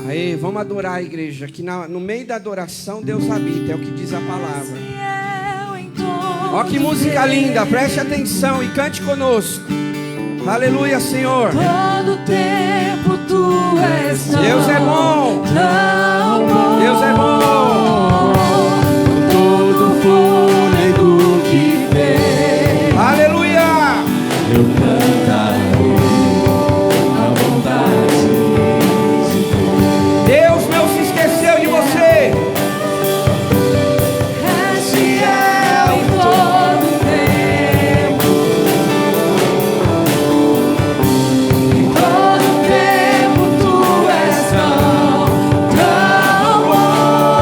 Aí, vamos adorar a igreja. Que no meio da adoração Deus habita, é o que diz a palavra. Ó que música linda, preste atenção e cante conosco. Aleluia, Senhor. Todo tempo tu és tão Deus é bom, tão bom. Deus é bom. Com todo o fôlego que tem, aleluia. eu cantarei a vontade de Deus. Deus não se esqueceu de você. És fiel em todo tempo, em todo tempo tu és tão bom.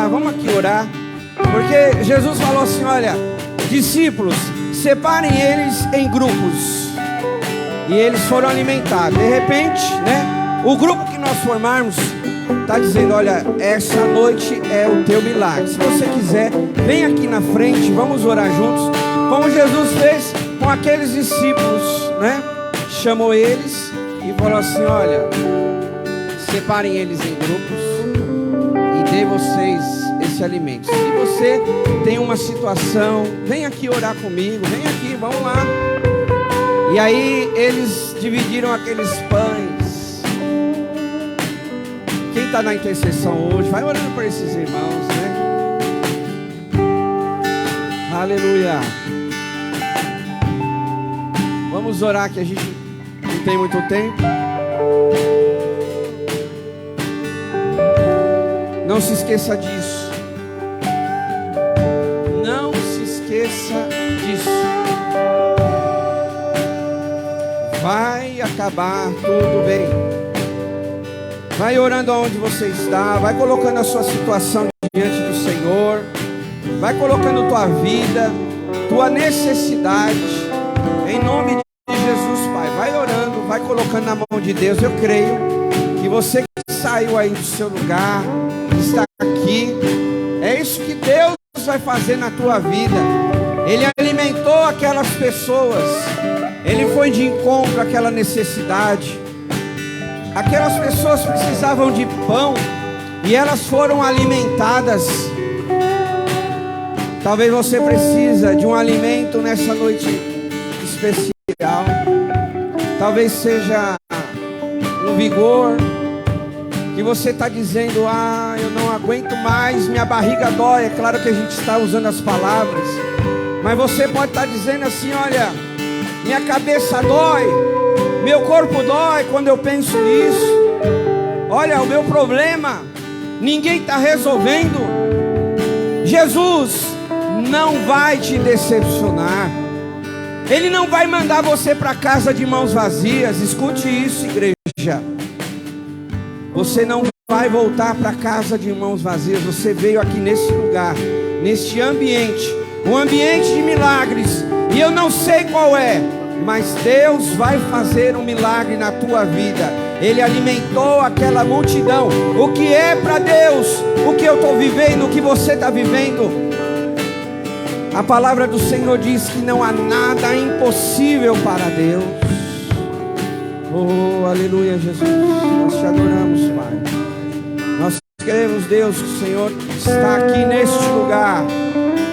orar, vamos aqui orar. Porque Jesus falou assim, olha, discípulos, separem eles em grupos. E eles foram alimentados. De repente, né, o grupo que nós formarmos está dizendo, olha, essa noite é o teu milagre. Se você quiser, vem aqui na frente, vamos orar juntos. Como Jesus fez com aqueles discípulos, né? Chamou eles e falou assim, olha, separem eles em grupos e dê vocês esse alimento. Se você tem uma situação, vem aqui orar comigo, vem aqui, vamos lá. E aí eles dividiram aqueles pães. Quem está na intercessão hoje, vai orando por esses irmãos, né? Aleluia. Vamos orar, que a gente não tem muito tempo. Não se esqueça disso. Não se esqueça disso. Vai acabar tudo bem. Vai orando aonde você está. Vai colocando a sua situação diante do Senhor. Vai colocando tua vida, tua necessidade. Em nome de Jesus, Pai. Vai orando, vai colocando na mão de Deus. Eu creio que você que saiu aí do seu lugar, que está aqui, é isso que Deus vai fazer na tua vida. Ele alimentou aquelas pessoas. Ele foi de encontro àquela necessidade. Aquelas pessoas precisavam de pão e elas foram alimentadas. Talvez você precisa de um alimento nessa noite especial. Talvez seja um vigor que você está dizendo, eu não aguento mais, minha barriga dói. É claro que a gente está usando as palavras, mas você pode estar dizendo assim, olha, minha cabeça dói, meu corpo dói quando eu penso nisso. Olha, o meu problema, ninguém está resolvendo. Jesus não vai te decepcionar. Ele não vai mandar você para casa de mãos vazias. Escute isso, igreja. Você não vai voltar para casa de mãos vazias. Você veio aqui nesse lugar, neste ambiente, um ambiente de milagres. E eu não sei qual é, mas Deus vai fazer um milagre na tua vida. Ele alimentou aquela multidão. O que é para Deus, o que eu estou vivendo, o que você está vivendo. A palavra do Senhor diz que não há nada impossível para Deus. Oh, aleluia, Jesus. Nós te adoramos, Pai. Nós queremos, Deus, que o Senhor está aqui neste lugar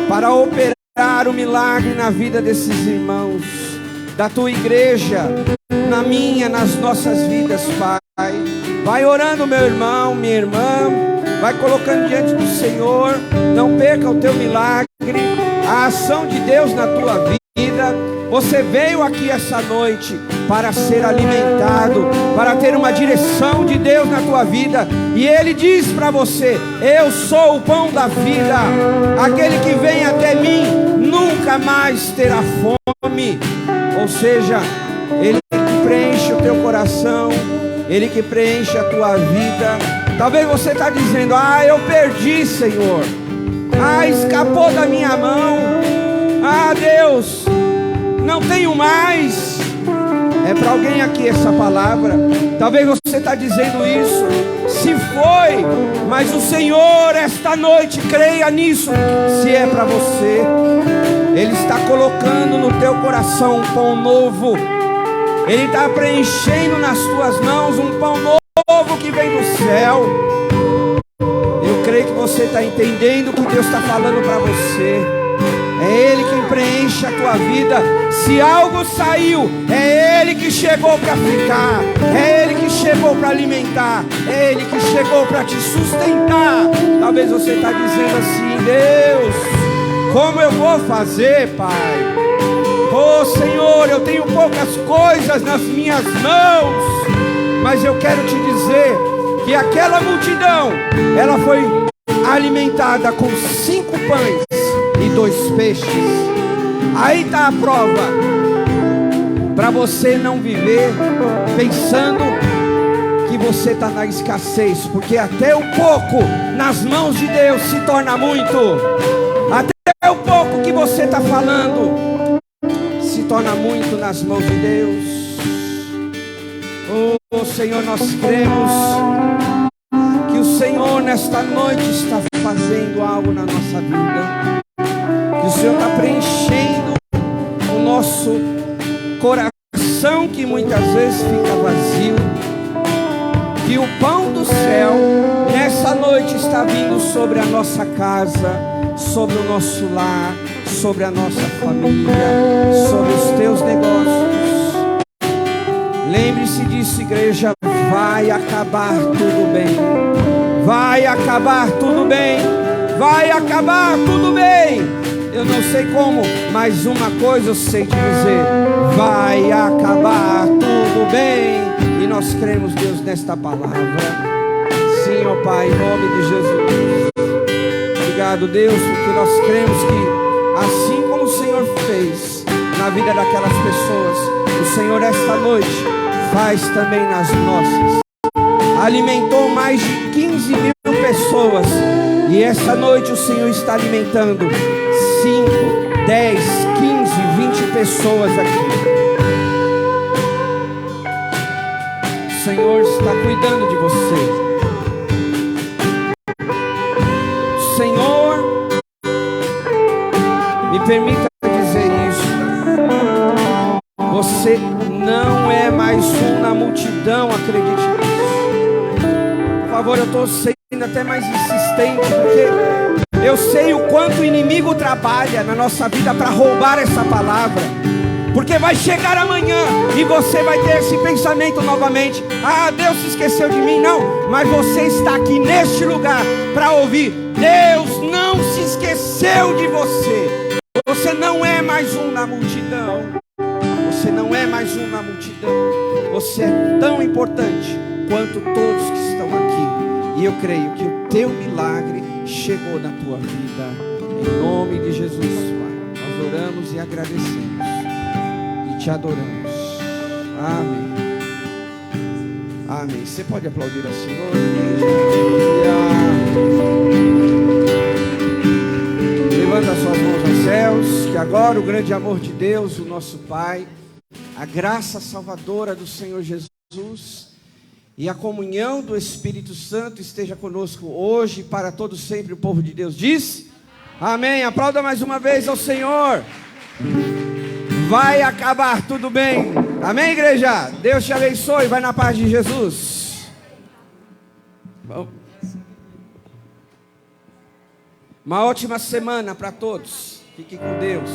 para operar o milagre na vida desses irmãos, da tua igreja, na minha, nas nossas vidas, Pai. Vai orando, meu irmão, minha irmã. Vai colocando diante do Senhor. Não perca o teu milagre, a ação de Deus na tua vida. Você veio aqui essa noite para ser alimentado, para ter uma direção de Deus na tua vida. E Ele diz para você, eu sou o pão da vida. Aquele que vem até mim nunca mais terá fome. Ou seja, Ele que preenche o teu coração, Ele que preenche a tua vida. Talvez você está dizendo, eu perdi, Senhor. Escapou da minha mão. Deus, não tenho mais. É para alguém aqui essa palavra. Talvez você está dizendo isso. Se foi, mas o Senhor esta noite, creia nisso. Se é para você, Ele está colocando no teu coração um pão novo. Ele está preenchendo nas tuas mãos um pão novo que vem do céu. Eu creio que você está entendendo o que Deus está falando para você. É Ele quem preenche a tua vida. Se algo saiu, é Ele que chegou para ficar. É Ele que chegou para alimentar. É Ele que chegou para te sustentar. Talvez você está dizendo assim, Deus, como eu vou fazer, Pai? Senhor, eu tenho poucas coisas nas minhas mãos. Mas eu quero te dizer que aquela multidão, ela foi alimentada com 5 pães e 2 peixes. Aí está a prova para você não viver pensando que você está na escassez, porque até o pouco nas mãos de Deus se torna muito. Até o pouco que você está falando se torna muito nas mãos de Deus. Oh Senhor, nós cremos que o Senhor nesta noite está fazendo algo na nossa vida, que o Senhor está preenchendo o nosso coração que muitas vezes fica vazio, que o pão do céu nessa noite está vindo sobre a nossa casa, sobre o nosso lar, sobre a nossa família, sobre os teus negócios. Lembre-se disso, igreja, vai acabar tudo bem. Vai acabar tudo bem. Vai acabar tudo bem. Eu não sei como, mas uma coisa eu sei te dizer: vai acabar tudo bem. E nós cremos, Deus, nesta palavra. Sim, ó Pai, em nome de Jesus. Obrigado, Deus, porque nós cremos que assim como o Senhor fez na vida daquelas pessoas, o Senhor esta noite faz também nas nossas. Alimentou mais de 15 mil pessoas, e essa noite o Senhor está alimentando 5, 10, 15, 20 pessoas aqui. O Senhor está cuidando de você. O Senhor, me permita dizer isso, você não é mais um na multidão, acredite nisso. Por favor, eu estou sendo até mais insistente, porque eu sei o quanto o inimigo trabalha na nossa vida para roubar essa palavra. Porque vai chegar amanhã e você vai ter esse pensamento novamente: ah, Deus se esqueceu de mim. Não, mas você está aqui neste lugar para ouvir: Deus não se esqueceu de você. Você não é mais um na multidão. Você não é mais um na multidão. Você é tão importante quanto todos que estão aqui. E eu creio que o teu milagre chegou na tua vida. Em nome de Jesus, Pai, nós oramos e agradecemos. Te adoramos. Amém. Amém. Você pode aplaudir ao Senhor? Levanta suas mãos aos céus, que agora o grande amor de Deus, o nosso Pai, a graça salvadora do Senhor Jesus e a comunhão do Espírito Santo esteja conosco hoje e para todo sempre. O povo de Deus diz: amém. Aplauda mais uma vez ao Senhor. Vai acabar tudo bem. Amém, igreja? Deus te abençoe. Vai na paz de Jesus. Bom. Uma ótima semana para todos. Fique com Deus.